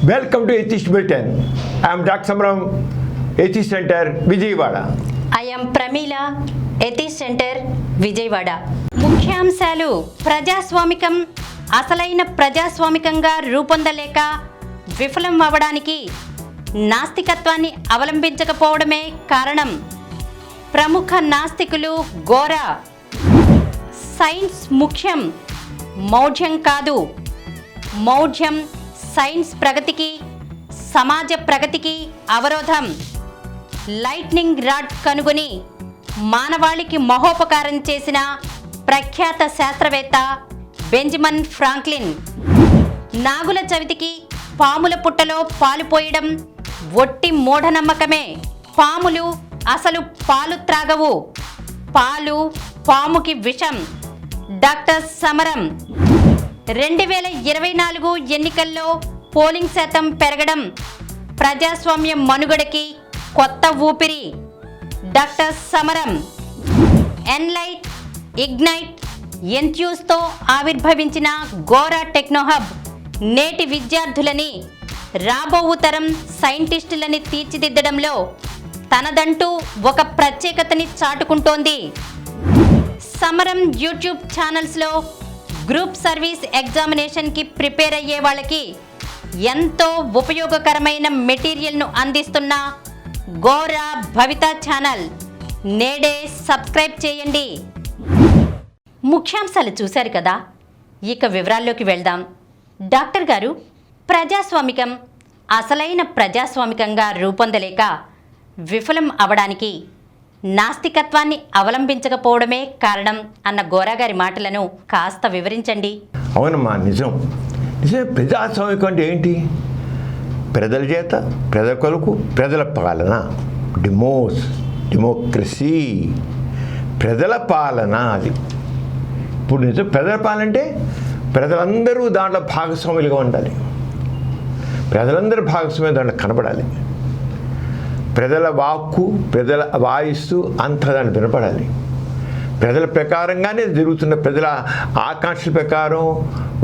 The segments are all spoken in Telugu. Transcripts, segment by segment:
Welcome to Atheist Bulletin. I am Dr. Samaram, Atheist Center, Vijayawada. I am Pramila, Atheist Center, Vijayawada. ముఖ్యాంశాలు ప్రజాస్వామికం అసలైన ప్రజాస్వామికంగా రూపొందలేక విఫలం అవ్వడానికి నాస్తికత్వాన్ని అవలంబించకపోవడమే కారణం. ప్రముఖ నాస్తికులు గోరా. సైన్స్ ముఖ్యం, మౌఢ్యం కాదు. మౌఢ్యం సైన్స్ ప్రగతికి, సమాజ ప్రగతికి అవరోధం. లైట్నింగ్ రాడ్ కనుగొని మానవాళికి మహోపకారం చేసిన ప్రఖ్యాత శాస్త్రవేత్త బెంజమిన్ ఫ్రాంక్లిన్. నాగుల చవితికి పాముల పుట్టలో పాలు పోయడం ఒట్టి మూఢనమ్మకమే. పాములు అసలు పాలు త్రాగవు. పాలు పాముకి విషం. డాక్టర్ సమరం. 2024 ఎన్నికల్లో పోలింగ్ శాతం పెరగడం ప్రజాస్వామ్య మనుగడకి కొత్త ఊపిరి. డాక్టర్ సమరం. ఎన్లైట్, ఇగ్నైట్, ఎంథ్యూస్తో ఆవిర్భవించిన గోరా టెక్నోహబ్ నేటి విద్యార్థులని, రాబో తరం సైంటిస్టులని తీర్చిదిద్దడంలో తనదంటూ ఒక ప్రత్యేకతని చాటుకుంటోంది. సమరం యూట్యూబ్ ఛానల్స్లో గ్రూప్ సర్వీస్ ఎగ్జామినేషన్కి ప్రిపేర్ అయ్యే వాళ్ళకి ఎంతో ఉపయోగకరమైన మెటీరియల్ను అందిస్తున్న గోరా భవిత ఛానల్ నేడే సబ్స్క్రైబ్ చేయండి. ముఖ్యాంశాలు చూశారు కదా, ఇక వివరాల్లోకి వెళ్దాం. డాక్టర్ గారు, ప్రజాస్వామికం అసలైన ప్రజాస్వామికంగా రూపొందలేక విఫలం అవడానికి నాస్తికత్వాన్ని అవలంబించకపోవడమే కారణం అన్న గోరా గారి మాటలను కాస్త వివరించండి. అవునమ్మా, నిజం. ప్రజాస్వామికం అంటే ఏంటి? ప్రజల చేత, ప్రజల కొరకు, ప్రజల పాలన. డెమోక్రసీ, ప్రజల పాలన. అది ఇప్పుడు నిజం. ప్రజల పాలన అంటే ప్రజలందరూ దాంట్లో భాగస్వాములుగా ఉండాలి. ప్రజలందరూ భాగస్వామ్యం దాంట్లో కనబడాలి. ప్రజల వాక్కు, ప్రజల వాయిస్సు అంతా దాన్ని వినపడాలి. ప్రజల ప్రకారంగానే జరుగుతున్న, ప్రజల ఆకాంక్షల ప్రకారం,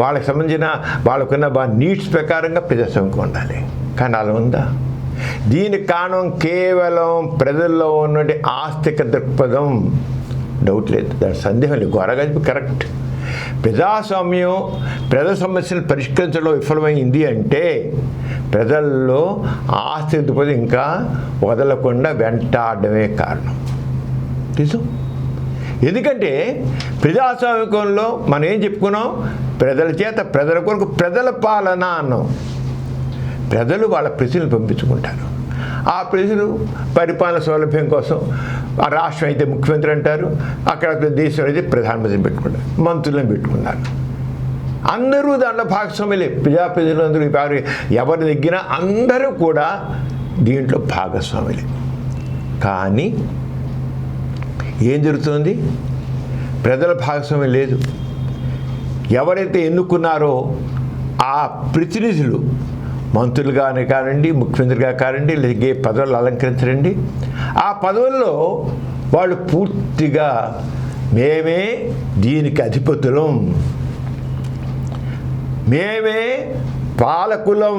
వాళ్ళకి సంబంధించిన వాళ్ళకున్న నీడ్స్ ప్రకారంగా ప్రజాస్వామ్యం ఉండాలి. కానీ అలా ఉందా? దీనికి కారణం కేవలం ప్రజల్లో ఉన్నటువంటి ఆస్తిక దృక్పథం. డౌట్ లేదు, దాని సందేహం లేదు. గొరగజు కరెక్ట్. ప్రజాస్వామ్యం ప్రజల సమస్యలు పరిష్కరించడంలో విఫలమైంది అంటే ప్రజల్లో ఆస్తి దృక్పథం ఇంకా వదలకుండా వెంటాడమే కారణం. నిజం. ఎందుకంటే ప్రజాస్వామికంలో మనం ఏం చెప్పుకున్నాం? ప్రజల చేత, ప్రజల కొరకు, ప్రజల పాలన అన్నాం. ప్రజలు వాళ్ళ ప్రజలను పంపించుకుంటారు. ఆ ప్రజలు పరిపాలన సౌలభ్యం కోసం ఆ రాష్ట్రం అయితే ముఖ్యమంత్రి అంటారు, అక్కడ దేశం అయితే ప్రధానమంత్రిని పెట్టుకుంటారు, మంత్రులను పెట్టుకున్నారు. అందరూ దాంట్లో భాగస్వామ్యులే. ప్రజలందరూ ఎవరి దగ్గర అందరూ కూడా దీంట్లో భాగస్వాములే. కానీ ఏం జరుగుతుంది? ప్రజల భాగస్వామ్యం లేదు. ఎవరైతే ఎన్నుకున్నారో ఆ ప్రతినిధులు, మంత్రులుగానే కానివ్వండి, ముఖ్యమంత్రిగా కానివ్వండి, లేదా పదవులు అలంకరించరండి, ఆ పదవుల్లో వాళ్ళు పూర్తిగా మేమే దీనికి అధిపతులం, మేమే పాలకులం,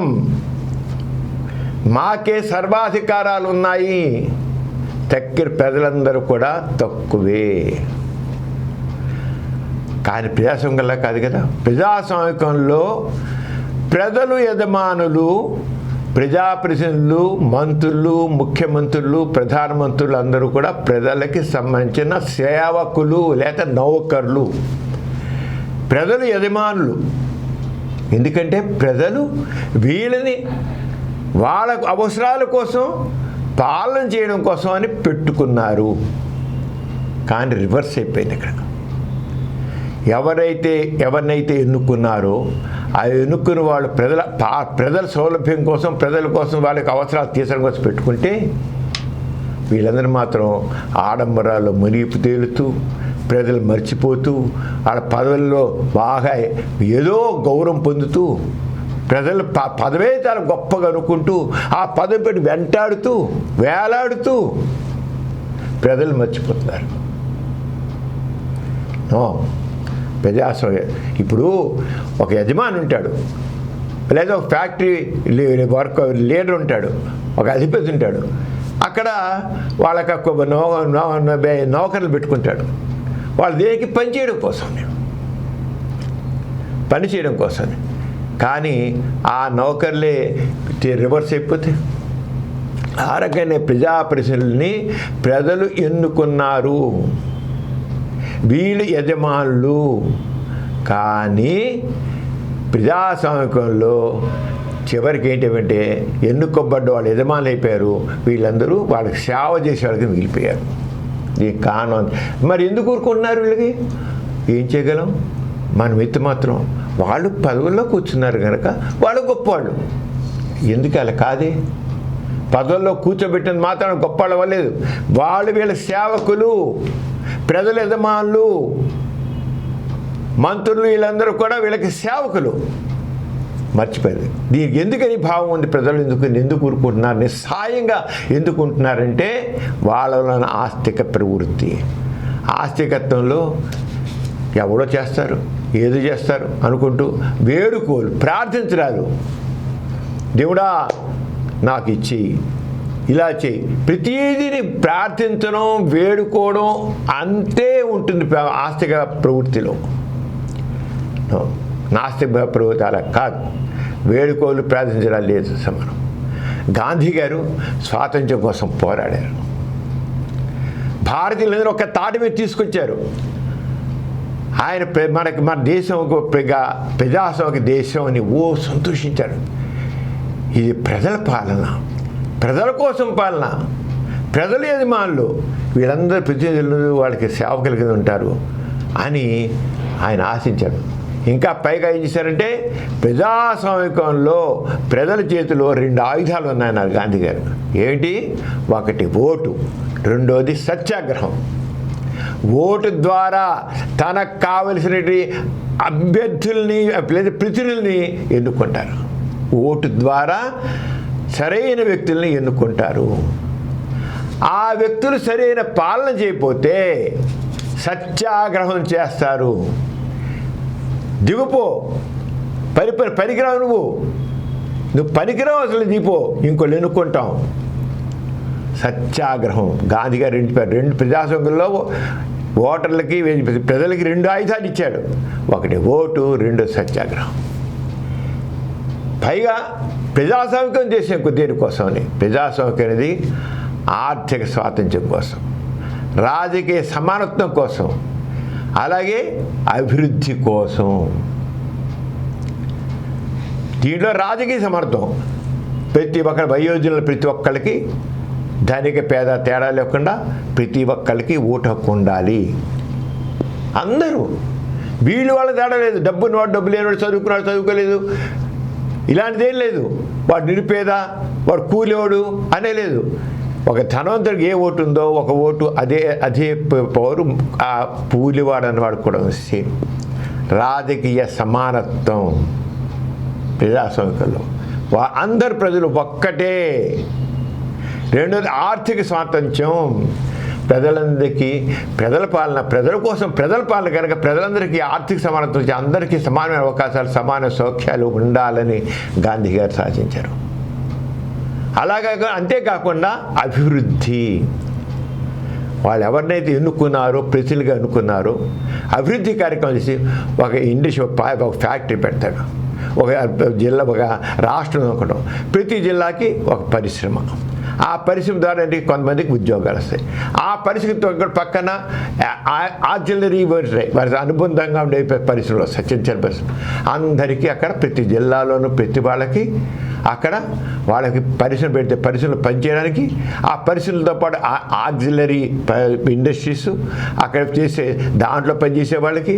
మాకే సర్వాధికారాలు ఉన్నాయి. దగ్గర ప్రజలందరూ కూడా తక్కువే. కానీ ప్రజాస్వామ్యంలా కాదు కదా. ప్రజాస్వామికంలో ప్రజలు యజమానులు, ప్రజాప్రతినిధులు, మంత్రులు, ముఖ్యమంత్రులు, ప్రధానమంత్రులు అందరూ కూడా ప్రజలకి సంబంధించిన సేవకులు లేదా నౌకర్లు. ప్రజలు యజమానులు. ఎందుకంటే ప్రజలు వీళ్ళని వాళ్ళ అవసరాల కోసం, పాలన చేయడం కోసం అని పెట్టుకున్నారు. కానీ రివర్స్ అయిపోయింది ఇక్కడ. ఎవరినైతే ఎన్నుకున్నారో ఆ ఎన్నుకున్న వాళ్ళు ప్రజల సౌలభ్యం కోసం, ప్రజల కోసం, వాళ్ళకి అవసరాలు తీర్చడం కోసం పెట్టుకుంటే వీళ్ళందరూ మాత్రం ఆడంబరాల్లో మునిగిపు తేలుతూ, ప్రజలు మర్చిపోతూ, వాళ్ళ పదవుల్లో బాగా ఏదో గౌరవం పొందుతూ, ప్రజలు పదవే చాలా గొప్పగా అనుకుంటూ, ఆ పదవి పెట్టి వెంటాడుతూ, వేలాడుతూ ప్రజలు మర్చిపోతున్నారు. ప్రజాస్వామ్యం ఇప్పుడు ఒక యజమాని ఉంటాడు, లేదా ఒక ఫ్యాక్టరీ వర్క్ లీడర్ ఉంటాడు, ఒక అధిపతి ఉంటాడు. అక్కడ వాళ్ళకి నౌకర్లు పెట్టుకుంటాడు. వాళ్ళు దేనికి పని చేయడం కోసం. కానీ ఆ నౌకర్లే రివర్స్ అయిపోతే ఆ రకమైన ప్రజాప్రతినిధుల్ని ప్రజలు ఎన్నుకున్నారు, వీళ్ళు యజమానులు. కానీ ప్రజాస్వామికంలో చివరికి ఏంటంటే ఎన్నుకోబడ్డ వాళ్ళు యజమానులు అయిపోయారు, వీళ్ళందరూ వాళ్ళకి సేవ చేసే వాళ్ళకి మిగిలిపోయారు. ఈ కారణం మరి ఎందుకు ఊరుకుంటున్నారు? వీళ్ళకి ఏం చేయగలం? మనం ఎత్తు మాత్రం వాళ్ళు పదవుల్లో కూర్చున్నారు కనుక వాళ్ళు గొప్పవాళ్ళు. ఎందుకు అలా కాదే? పదవుల్లో కూర్చోబెట్టిన మాత్రం గొప్పవాళ్ళు అవ్వలేదు. వాళ్ళు వీళ్ళ సేవకులు, ప్రజల యజమానులు, మంత్రులు, వీళ్ళందరూ కూడా వీళ్ళకి సేవకులు. మర్చిపోయారు. దీనికి ఎందుకని భావం ఉంది? ప్రజలు ఎందుకు ఊరుకుంటున్నారు, నిస్సాయంగా ఎందుకు ఉంటున్నారంటే వాళ్ళలో ఆస్తిక ప్రవృత్తి. ఆస్తికత్వంలో ఎవడో చేస్తారు, ఏదో చేస్తారు అనుకుంటూ వేడుకోలు, ప్రార్థించరాదు. దేవుడా నాకు ఇచ్చేయి, ఇలా చేయి, ప్రతిదీని ప్రార్థించడం, వేడుకోవడం అంతే ఉంటుంది ఆస్తిక ప్రవృత్తిలో. నాస్తిక ప్రవృత్తి అలా కాదు. వేడుకోలు, ప్రార్థించడం లేదు సమానం. గాంధీ గారు స్వాతంత్ర్యం కోసం పోరాడారు. భారతీయులందరూ ఒక తాటి మీద తీసుకొచ్చారు. ఆయన మన దేశం ప్రజాస్వామిక దేశం అని సంతోషించాడు. ఇది ప్రజల పాలన, ప్రజల కోసం పాలన, ప్రజల యజమానులు, వీళ్ళందరూ ప్రతినిధులు వాళ్ళకి సేవకుల కింద ఉంటారు అని ఆయన ఆశించాడు. ఇంకా పైగా ఏం చేశారంటే ప్రజాస్వామికంలో ప్రజల చేతిలో 2 ఆయుధాలు ఉన్నాయన్నారు గాంధీ గారు. ఏంటి? ఒకటి ఓటు, రెండోది సత్యాగ్రహం. ఓటు ద్వారా తనకు కావలసినటువంటి అభ్యర్థుల్ని ప్రతినిధుల్ని ఎన్నుకుంటారు. ఓటు ద్వారా సరైన వ్యక్తుల్ని ఎన్నుకుంటారు. ఆ వ్యక్తులు సరైన పాలన చేయకపోతే సత్యాగ్రహం చేస్తారు. దిగుపో, పనికిరావు, నువ్వు పనికిరావు, అసలు దిగిపో, ఇంకోళ్ళు ఎన్నుకుంటాం. సత్యాగ్రహం. గాంధీ గారు 2 ప్రజాస్వామ్యంలో ఓటర్లకి ప్రజలకి 2 ఆయుధాలు ఇచ్చాడు. ఒకటి ఓటు, 2 సత్యాగ్రహం. పైగా ప్రజాస్వామికం చేసే దేనికోసమని? ప్రజాస్వామికం అనేది ఆర్థిక స్వాతంత్ర్యం కోసం, రాజకీయ సమానత్వం కోసం, అలాగే అభివృద్ధి కోసం. దీంట్లో రాజకీయ సమర్థం ప్రతి ఒక్కరి వయోజనులు, ప్రతి ఒక్కరికి ధనిక పేద తేడా లేకుండా ప్రతి ఒక్కరికి ఓటు హక్కు ఉండాలి. అందరూ వీళ్ళు వాళ్ళ తేడా లేదు. డబ్బున్నవాడు, డబ్బు లేనివాడు, చదువుకున్నాడు, చదువుకోలేదు, ఇలాంటిదేం లేదు. వాడు నిరుపేద, వాడు కూలేవాడు అనే లేదు. ఒక ధనవంతుడికి ఏ ఓటు ఉందో ఒక ఓటు అదే పౌరు ఆ పూలివాడు అన్నవాడు కూడా సేమ్. రాజకీయ సమానత్వం ప్రజాస్వామికంలో అందరు ప్రజలు ఒక్కటే. రెండోది ఆర్థిక స్వాతంత్ర్యం. ప్రజలందరికీ ప్రజల పాలన, ప్రజల కోసం ప్రజల పాలన కనుక ప్రజలందరికీ ఆర్థిక సమానత్వం, అందరికీ సమానమైన అవకాశాలు, సమాన సౌఖ్యాలు ఉండాలని గాంధీ గారు సాధించారు. అలాగే అంతేకాకుండా అభివృద్ధి. వాళ్ళు ఎవరినైతే ఎన్నుకున్నారో, ప్రజలుగా ఎన్నుకున్నారో, అభివృద్ధి కార్యక్రమం చేసి ఒక ఇండస్ట్రీ, ఒక ఫ్యాక్టరీ పెడతాడు. ఒక జిల్లా, ఒక రాష్ట్రం అనుకోవడం, ప్రతి జిల్లాకి ఒక పరిశ్రమ. ఆ పరిశ్రమ ద్వారా కొంతమందికి ఉద్యోగాలు వస్తాయి. ఆ పరిశ్రమతో పక్కన ఆర్టిలరీ వారి అనుబంధంగా ఉండే పరిశ్రమలు వస్తాయి, చిన్న చిన్న పరిశ్రమ. అందరికీ అక్కడ ప్రతి జిల్లాలోనూ ప్రతి వాళ్ళకి అక్కడ వాళ్ళకి పరిశ్రమ పెడితే పరిశ్రమలు పనిచేయడానికి, ఆ పరిశ్రమలతో పాటు ఆక్సిలరీ ఇండస్ట్రీస్ అక్కడ చేసే దాంట్లో పనిచేసే వాళ్ళకి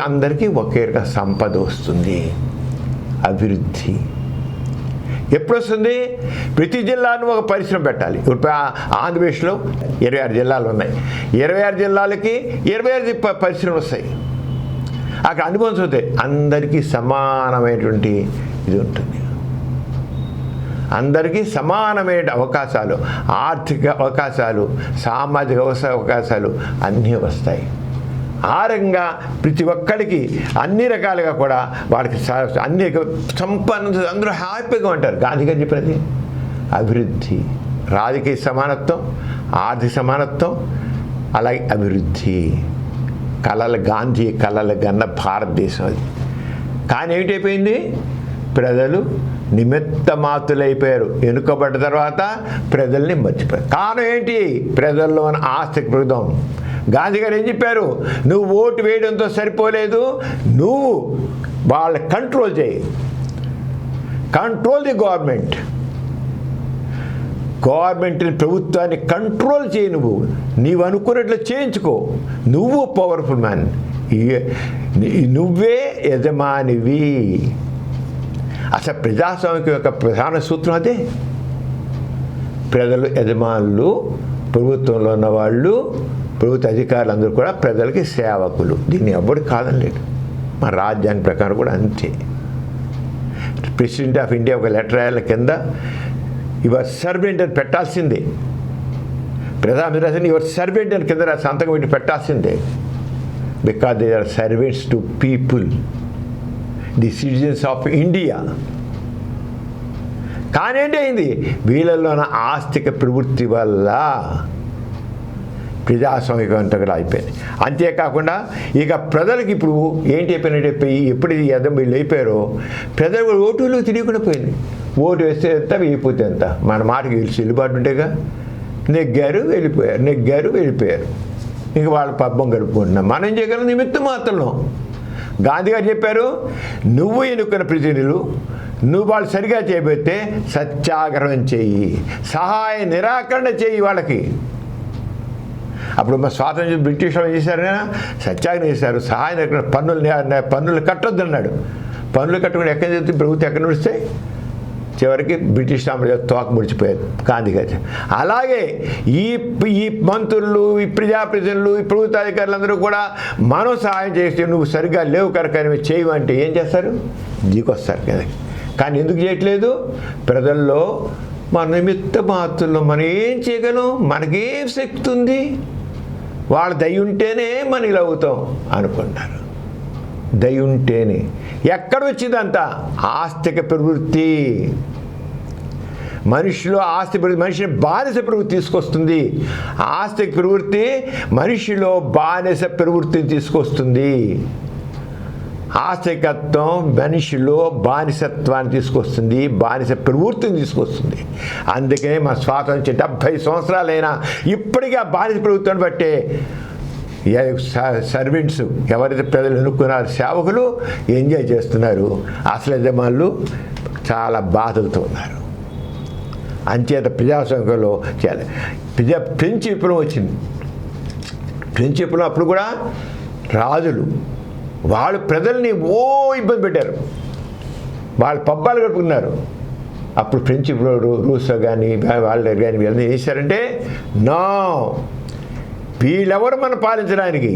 అందరికీ ఒకే రకం సంపద వస్తుంది. అభివృద్ధి ఎప్పుడు వస్తుంది? ప్రతి జిల్లాను ఒక పరిశ్రమ పెట్టాలి. ఇప్పుడు ఆంధ్రప్రదేశ్లో 26 జిల్లాలు ఉన్నాయి. 26 జిల్లాలకి 26 పరిశ్రమలు వస్తాయి. అక్కడ అనుభవం అవుతాయి. అందరికీ సమానమైనటువంటి ఇది ఉంటుంది. అందరికీ సమానమైన అవకాశాలు, ఆర్థిక అవకాశాలు, సామాజిక అవకాశాలు అన్నీ వస్తాయి. ఆ రకంగా ప్రతి ఒక్కరికి అన్ని రకాలుగా కూడా వాళ్ళకి అన్ని సంపన్న అందరూ హ్యాపీగా ఉంటారు. గాంధీ గారు చెప్పినది అభివృద్ధి, రాజకీయ సమానత్వం, ఆర్థిక సమానత్వం, అలాగే అభివృద్ధి. గాంధీ కలలు గన్న భారతదేశం అది. కానీ ఏమిటైపోయింది? ప్రజలు నిమిత్త మాతులైపోయారు. ఎన్నుకోబడ్డ తర్వాత ప్రజల్ని మర్చిపోయారు. కారణం ఏంటి? ప్రజల్లో ఉన్న ఆస్తిక పెరుగుదాం. గాంధీ గారు ఏం చెప్పారు? నువ్వు ఓటు వేయడంతో సరిపోలేదు, నువ్వు వాళ్ళని కంట్రోల్ చేయి. కంట్రోల్ ది గవర్నమెంట్ని, ప్రభుత్వాన్ని కంట్రోల్ చేయి. నీవు అనుకున్నట్లు చేయించుకో. నువ్వు పవర్ఫుల్ మ్యాన్, నువ్వే యజమానివి. అసలు ప్రజాస్వామ్యం యొక్క ప్రధాన సూత్రం అదే. ప్రజలు యజమానులు, ప్రభుత్వంలో ఉన్నవాళ్ళు, ప్రభుత్వ అధికారులు అందరూ కూడా ప్రజలకి సేవకులు. దీన్ని ఎవ్వరు కాదనలేడు. మన రాజ్యాంగం ప్రకారం కూడా అంతే. ప్రెసిడెంట్ ఆఫ్ ఇండియా ఒక లెటర్ రాయాల కింద యువర్ సర్వెంట్ అని పెట్టాల్సిందే. ప్రధానమంత్రి యువర్ సర్వెంట్ అని కింద సంతకం పెట్టి పెట్టాల్సిందే. Because they are servants to people, the citizens of India. కానీ ఏంటైంది? వీళ్ళలోన ఆస్తిక ప్రవృత్తి వల్ల ప్రజాస్వామికవంతంగా అయిపోయింది. అంతేకాకుండా ఇక ప్రజలకు ఇప్పుడు ఏంటి అయిపోయినట్టు ఎప్పుడు వీళ్ళు అయిపోయారో ప్రజలు ఓటులో తిరిగకుండా పోయింది. ఓటు వేస్తే ఎంత, వేయిపోతే ఎంత, మన మాటకి వీళ్ళు చెల్లుబాటు ఉంటేగా. నెగ్గారు వెళ్ళిపోయారు. ఇంక వాళ్ళ పబ్బం గడుపుకుంటున్నాం. మనం చేయగలం నిమిత్తం మాత్రం. గాంధీ గారు చెప్పారు, నువ్వు ఎన్నుకున్న ప్రతినిధులు నువ్వు వాళ్ళు సరిగా చేయబోతే సత్యాగ్రహం చెయ్యి, సహాయ నిరాకరణ చెయ్యి వాళ్ళకి. అప్పుడు మా స్వాతంత్ర్యం బ్రిటిష్ వాళ్ళు చేశారు, సత్యాగ్రహం చేశారు. సహాయ నిరాకరణ, పన్నులు కట్టొద్దు అన్నాడు. పన్నులు కట్టుకుని ఎక్కడ చెప్తే ప్రభుత్వం ఎక్కడ నడిస్తే చివరికి బ్రిటిష్ సామ్రాజ్యం తోక ముడిచిపోయారు గాంధీ గారు. అలాగే ఈ మంత్రులు, ఈ ప్రజాప్రతినిధులు, ఈ ప్రభుత్వాధికారులందరూ కూడా మనం సహాయం చేస్తే నువ్వు సరిగ్గా లేవు కనుక చేయమంటే ఏం చేస్తారు? దిగొస్తారు కదా. కానీ ఎందుకు చేయట్లేదు? ప్రజల్లో మన నిమిత్త మాత్రులు మనం ఏం చేయగలం? మనకేం శక్తి ఉంది? వాళ్ళ దయ ఉంటేనే మనం ఇలా అవుతాం అనుకుంటారు. దయ ఉంటేనే. ఎక్కడ వచ్చిందంతా? ఆస్తిక ప్రవృత్తి. మనిషిలో ఆస్తి ప్రవృత్తి మనిషిని బానిస ప్రవృత్తి తీసుకొస్తుంది. ఆస్తిక ప్రవృత్తి మనిషిలో బానిస ప్రవృత్తిని తీసుకొస్తుంది. ఆస్తికత్వం మనిషిలో బానిసత్వాన్ని తీసుకొస్తుంది, బానిస ప్రవృత్తిని తీసుకొస్తుంది. అందుకనే మన స్వాతంత్ర్యం 70 సంవత్సరాలైనా ఇప్పటికీ ఆ బానిస ప్రవృత్తిని బట్టే సర్వెంట్స్, ఎవరైతే ప్రజలు ఎన్నుకున్నారు, సేవకులు ఎంజాయ్ చేస్తున్నారు. అసలు యజమానులు చాలా బాధలతో ఉన్నారు. అంచేత ప్రజాస్వామ్యంలో ఫ్రెంచ్ విప్లవం వచ్చింది. ఫ్రెంచ్ విప్లవం అప్పుడు కూడా రాజులు వాళ్ళు ప్రజల్ని ఇబ్బంది పెట్టారు, వాళ్ళు పబ్బాలు కట్టుకున్నారు. అప్పుడు ఫ్రెంచ్ రూసో కానీ వాళ్ళు కానీ వీళ్ళని ఏం చేశారంటే, నో, వీళ్ళెవరు మనం పాలించడానికి?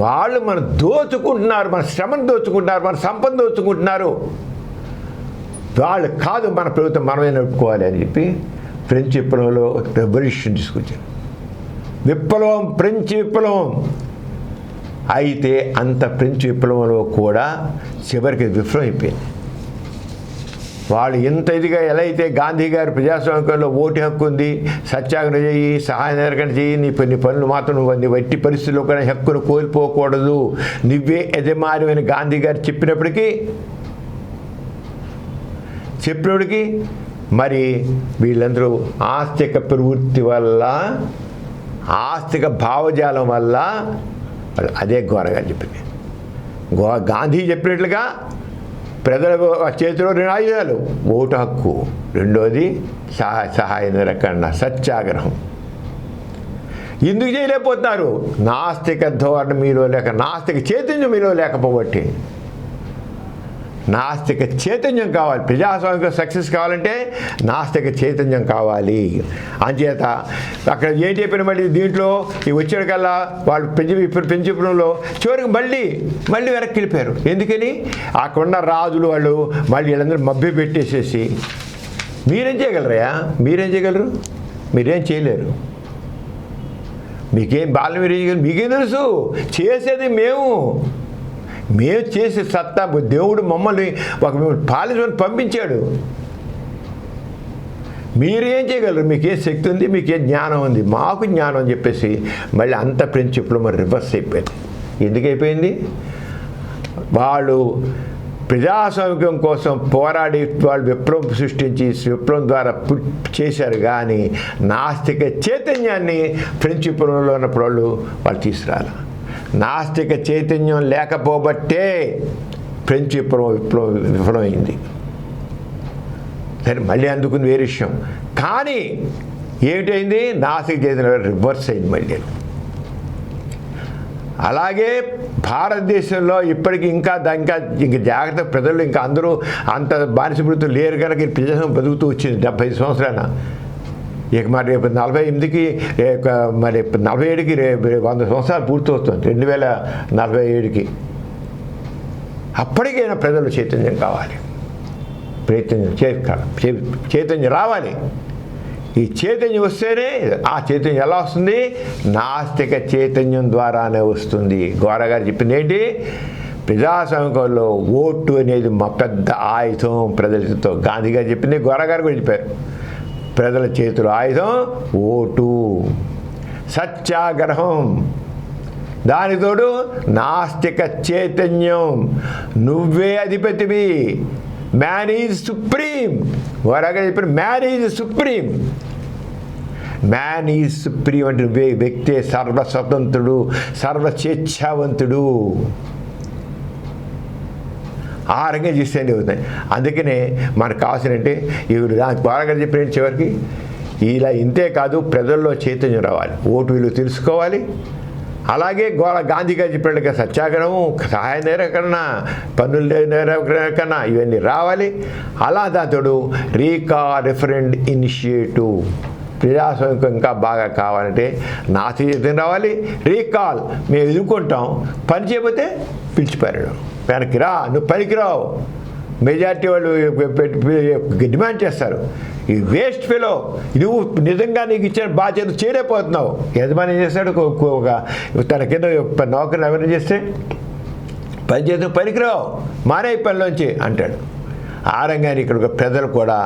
వాళ్ళు మనం దోచుకుంటున్నారు, మన శ్రమను దోచుకుంటున్నారు, మన సంపద దోచుకుంటున్నారు. వాళ్ళు కాదు, మన ప్రభుత్వం మనమే నడుపుకోవాలి అని చెప్పి ఫ్రెంచ్ విప్లవంలో రెవల్యూషన్ తీసుకొచ్చారు. ఫ్రెంచ్ విప్లవం అయితే అంత ఫ్రెంచ్ విప్లవంలో కూడా చివరికి విఫలం అయిపోయింది. వాళ్ళు ఇంత ఇదిగా ఎలా అయితే గాంధీ గారు ప్రజాస్వామ్యంలో ఓటు హక్కు ఉంది, సత్యాగ్రహం చేయి, సహాయ నిరాకరణ చేయి, నీ పనులు మాత్రం నువ్వు ఎట్టి పరిస్థితుల్లో కూడా హక్కును కోల్పోకూడదు, నువ్వే యజమాని అని గాంధీ గారు చెప్పినప్పటికీ మరి వీళ్ళందరూ ఆస్తిక ప్రవృత్తి వల్ల, ఆస్తిక భావజాలం వల్ల అదే ఘోరంగా చెప్పింది. గాంధీ చెప్పినట్లుగా ప్రజల చేతిలో 2 ఆయుధాలు: ఓటు హక్కు, రెండోది సహాయ నిరాకరణ, సత్యాగ్రహం. ఎందుకు చేయలేకపోతున్నారు? నాస్తిక ధోరణి మీలో లేక, నాస్తిక చైతన్యం మీలో లేకపోబట్టి. నాస్తిక చైతన్యం కావాలి. ప్రజాస్వామిక సక్సెస్ కావాలంటే నాస్తిక చైతన్యం కావాలి. అంచేత అక్కడ ఏం చెప్పిన మళ్ళీ దీంట్లో ఈ వచ్చేకల్లా వాళ్ళు పెంచిపురంలో చివరికి మళ్ళీ వెనక్కి వెళ్ళిపోయారు. ఎందుకని? అక్కడున్న రాజులు వాళ్ళు మళ్ళీ వీళ్ళందరూ మభ్య పెట్టేసేసి, మీరేం చేయగలరు? మీరేం చేయలేరు. మీకేం బాల్యం విరిగి మీకేం తెలుసు? చేసేది మేము చేసే సత్తా దేవుడు మమ్మల్ని పాలించమని పంపించాడు. మీరేం చేయగలరు? మీకే శక్తి ఉంది, మీకే జ్ఞానం ఉంది, మాకు జ్ఞానం అని చెప్పేసి మళ్ళీ అంత ప్రిన్సిపల్ మరి రివర్స్ అయిపోయింది. ఎందుకు అయిపోయింది? వాళ్ళు ప్రజాస్వామ్యం కోసం పోరాడి వాళ్ళు విప్లవం సృష్టించి విప్లవం ద్వారా చేశారు. కానీ నాస్తిక చైతన్యాన్ని ఫ్రెంచ్ విప్లవంలో ఉన్నప్పుడు వాళ్ళు తీసుకురాలి. నాస్తిక చైతన్యం లేకపోబట్టే ఫ్రెంచ్ విఫలమైంది. సరే, మళ్ళీ అందుకుని వేరే విషయం. కానీ ఏమిటైంది? నాస్తిక చైతన్యం రివర్స్ అయింది మళ్ళీ. అలాగే భారతదేశంలో ఇప్పటికీ ఇంకా జాగ్రత్త ప్రజలు ఇంకా అందరూ అంత బానిసపడుతూ లేరు కనుక ప్రజాస్వామ్యం బతుకుతూ వచ్చింది 70 సంవత్సరాల. ఇక మరి రేపు 48కి మరి 47కి 100 సంవత్సరాలు పూర్తవుతుంది 2047కి. అప్పటికైనా ప్రజలు చైతన్యం కావాలి, చైతన్యం రావాలి. ఈ చైతన్యం వస్తేనే, ఆ చైతన్యం ఎలా వస్తుంది? నాస్తిక చైతన్యం ద్వారానే వస్తుంది. గోరగారు చెప్పింది ఏంటి? ప్రజాస్వామ్యంలో ఓటు అనేది మా పెద్ద ఆయుధం ప్రజలతో. గాంధీ గారు చెప్పింది, గోరగారు కూడా చెప్పారు. ప్రజల చేతులు ఆయుధం ఓటు, సత్యాగ్రహం, దానితోడు నాస్తిక చైతన్యం. నువ్వే అధిపతివి, మ్యాన్ ఈజ్ సుప్రీం. వరగా చెప్పిన man is supreme. Man is supreme అంటే నువ్వే వ్యక్తే సర్వస్వతంత్రుడు, సర్వస్వేచ్ఛావంతుడు. ఆ రంగా చేస్తేనే అవుతాయి. అందుకనే మనకు కావాల్సినంటే ఇవి వరగా చెప్పిన చివరికి ఇలా ఇంతే కాదు, ప్రజల్లో చైతన్యం రావాలి, ఓటు విలువ తెలుసుకోవాలి. అలాగే గాంధీ గారు చెప్పినట్టుగా సత్యాగ్రహం, సహాయ నిరాకరణ, పన్నుల నిరాకరణ ఇవన్నీ రావాలి. అలా దాంతో రిఫరెండ్ ఇనిషియేటివ్ ప్రజాస్వామ్యం ఇంకా బాగా కావాలంటే నాస్తికం రావాలి. రీకాల్, మేము ఎదుర్కొంటాం, పని చేయకపోతే పిలిచిపారాడు, వెనక్కి రా, నువ్వు పనికిరావు. మెజార్టీ వాళ్ళు డిమాండ్ చేస్తారు, ఈ వేస్ట్ ఫెలో, నువ్వు నిజంగా నీకు ఇచ్చిన బాధ్యత చేయలేకపోతున్నావు. యజమాని ఏం చేస్తాడు? తన కింద నౌకరిని ఎవరైనా చేస్తే పని చేసిన పనికిరావు, మానే పనిలోంచి అంటాడు. ఆ రంగాన్ని ఇక్కడ ప్రజలు కూడా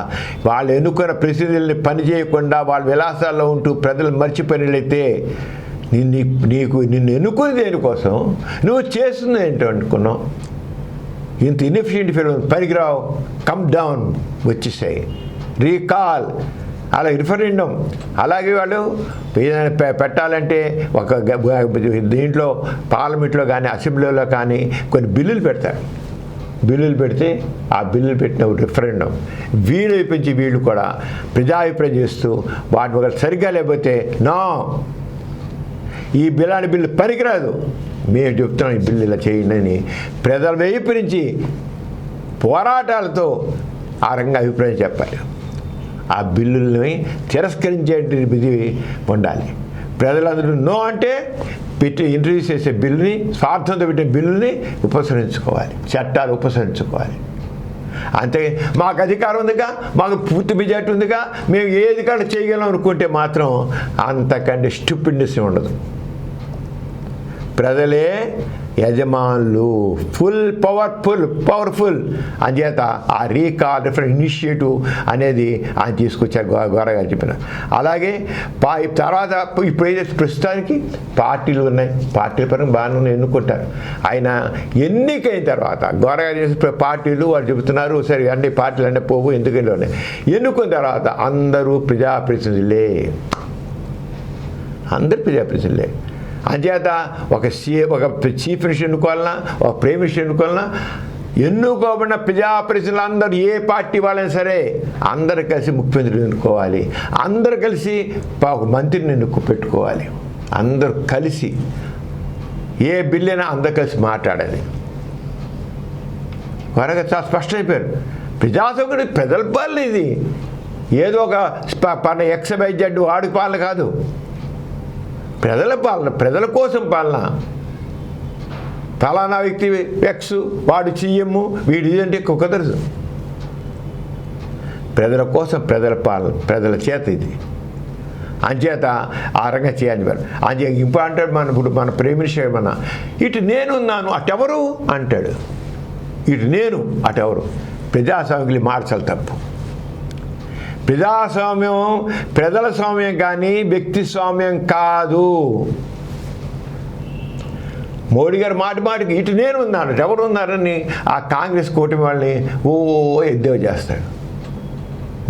వాళ్ళు ఎన్నుకున్న ప్రతినిధుల్ని పని చేయకుండా వాళ్ళ విలాసాల్లో ఉంటూ ప్రజలు మర్చిపోయినట్లయితే నిన్ను ఎన్నుకుని దేనికోసం, నువ్వు చేస్తుంది ఏంటో అనుకున్నావు. ఇంత ఇన్ఎఫిషియెంట్ ఫీల్, పనికిరావు, కమ్ డౌన్, వచ్చేసాయి. రీకాల్, అలా రిఫరెండం. అలాగే వాళ్ళు పెట్టాలంటే ఒక దీంట్లో పార్లమెంట్లో కానీ అసెంబ్లీలో కానీ కొన్ని బిల్లులు పెడతారు. బిల్లులు పెడితే ఆ బిల్లులు పెట్టిన రిఫరెండం వీళ్ళు పెంచి వీళ్ళు కూడా ప్రజాభిప్రాయం చేస్తూ వాటి ఒకరు సరిగ్గా లేకపోతే నో, ఈ బిల్లు పనికిరాదు, మేము చెప్తున్నాం ఈ బిల్లు ఇలా చేయండి అని ప్రజల వైపు నుంచి పోరాటాలతో ఆ రంగా అభిప్రాయం చెప్పాలి. ఆ బిల్లుల్ని తిరస్కరించేది ఉండాలి. ప్రజలందరూ నో అంటే ఇంట్రడ్యూస్ చేసే బిల్లుని, స్వార్థంతో పెట్టిన బిల్లుని ఉపసంహరించుకోవాలి, చట్టాలు ఉపసంహరించుకోవాలి. అంతే, మాకు అధికారం ఉందిగా, మాకు పూర్తి మెజార్టీ ఉందిగా, మేము ఏ అధికారం చేయగలం అనుకుంటే మాత్రం అంతకంటే స్టూపిడ్నెస్ ఉండదు. ప్రజలే యజమానులు, పవర్ఫుల్. అంచేత ఆ రీకాల్ రిఫరెండ్ ఇనిషియేటివ్ అనేది ఆయన తీసుకొచ్చారు గోరగారు చెప్పిన. అలాగే తర్వాత ఇప్పుడు ఏదైతే ప్రస్తుతానికి పార్టీలు ఉన్నాయి, పార్టీల పరంగా బాగానే ఎన్నుకుంటారు. ఆయన ఎన్నికైన తర్వాత గోరగారు చేసే పార్టీలు వాళ్ళు చెబుతున్నారు, సరే అన్ని పార్టీలు అంటే పోవు ఎందుకంటే ఉన్నాయి. ఎన్నుకున్న తర్వాత అందరూ ప్రజాప్రతినిధులే, అందరు ప్రజాప్రతినిధులే. అంచేత ఒక చీఫ్ మినిస్టర్ ఎన్నుకోవాలన్నా, ఒక ప్రైమ్ మినిస్టర్ ఎన్నుకోవాలన్నా, ఎన్నుకోబడిన ప్రజాప్రతినిధులు అందరూ ఏ పార్టీ వాళ్ళైనా సరే అందరు కలిసి ముఖ్యమంత్రిని ఎన్నుకోవాలి, అందరు కలిసి ఒక మంత్రిని పెట్టుకోవాలి, అందరూ కలిసి ఏ బిల్లు అయినా అందరు కలిసి మాట్లాడాలి. వరగా చాలా స్పష్టమైపోయారు. ప్రజాస్వామ్యం ప్రజల పాలన, ఇది ఏదో ఒక XYZ వాడి పాలన కాదు, ప్రజల పాలన, ప్రజల కోసం పాలన. ఫలానా వ్యక్తి ఎక్స్, వాడు సీఎం, వీడు ఇదంటే కుదరదు. ప్రజల కోసం ప్రజల పాలన, ప్రజల చేత ఇది. అంచేత ఆ రంగా చేయాలి మరి అంచే ఇప్పుడు అంటాడు ఇప్పుడు మన ప్రైమ్ మినిస్టర్ ఏమన్నా ఇటు నేనున్నాను అటెవరు అంటాడు. ఇటు నేను అటెవరు? ప్రజాస్వామ్యం మార్చాలి తప్పు. ప్రజాస్వామ్యం ప్రజల స్వామ్యం కానీ వ్యక్తి స్వామ్యం కాదు. మోడీ గారు మాటికి ఇటు నేను ఉన్నాను ఎవరు ఉన్నారని ఆ కాంగ్రెస్ కూటమి వాళ్ళని ఎద్దేవా చేస్తాడు.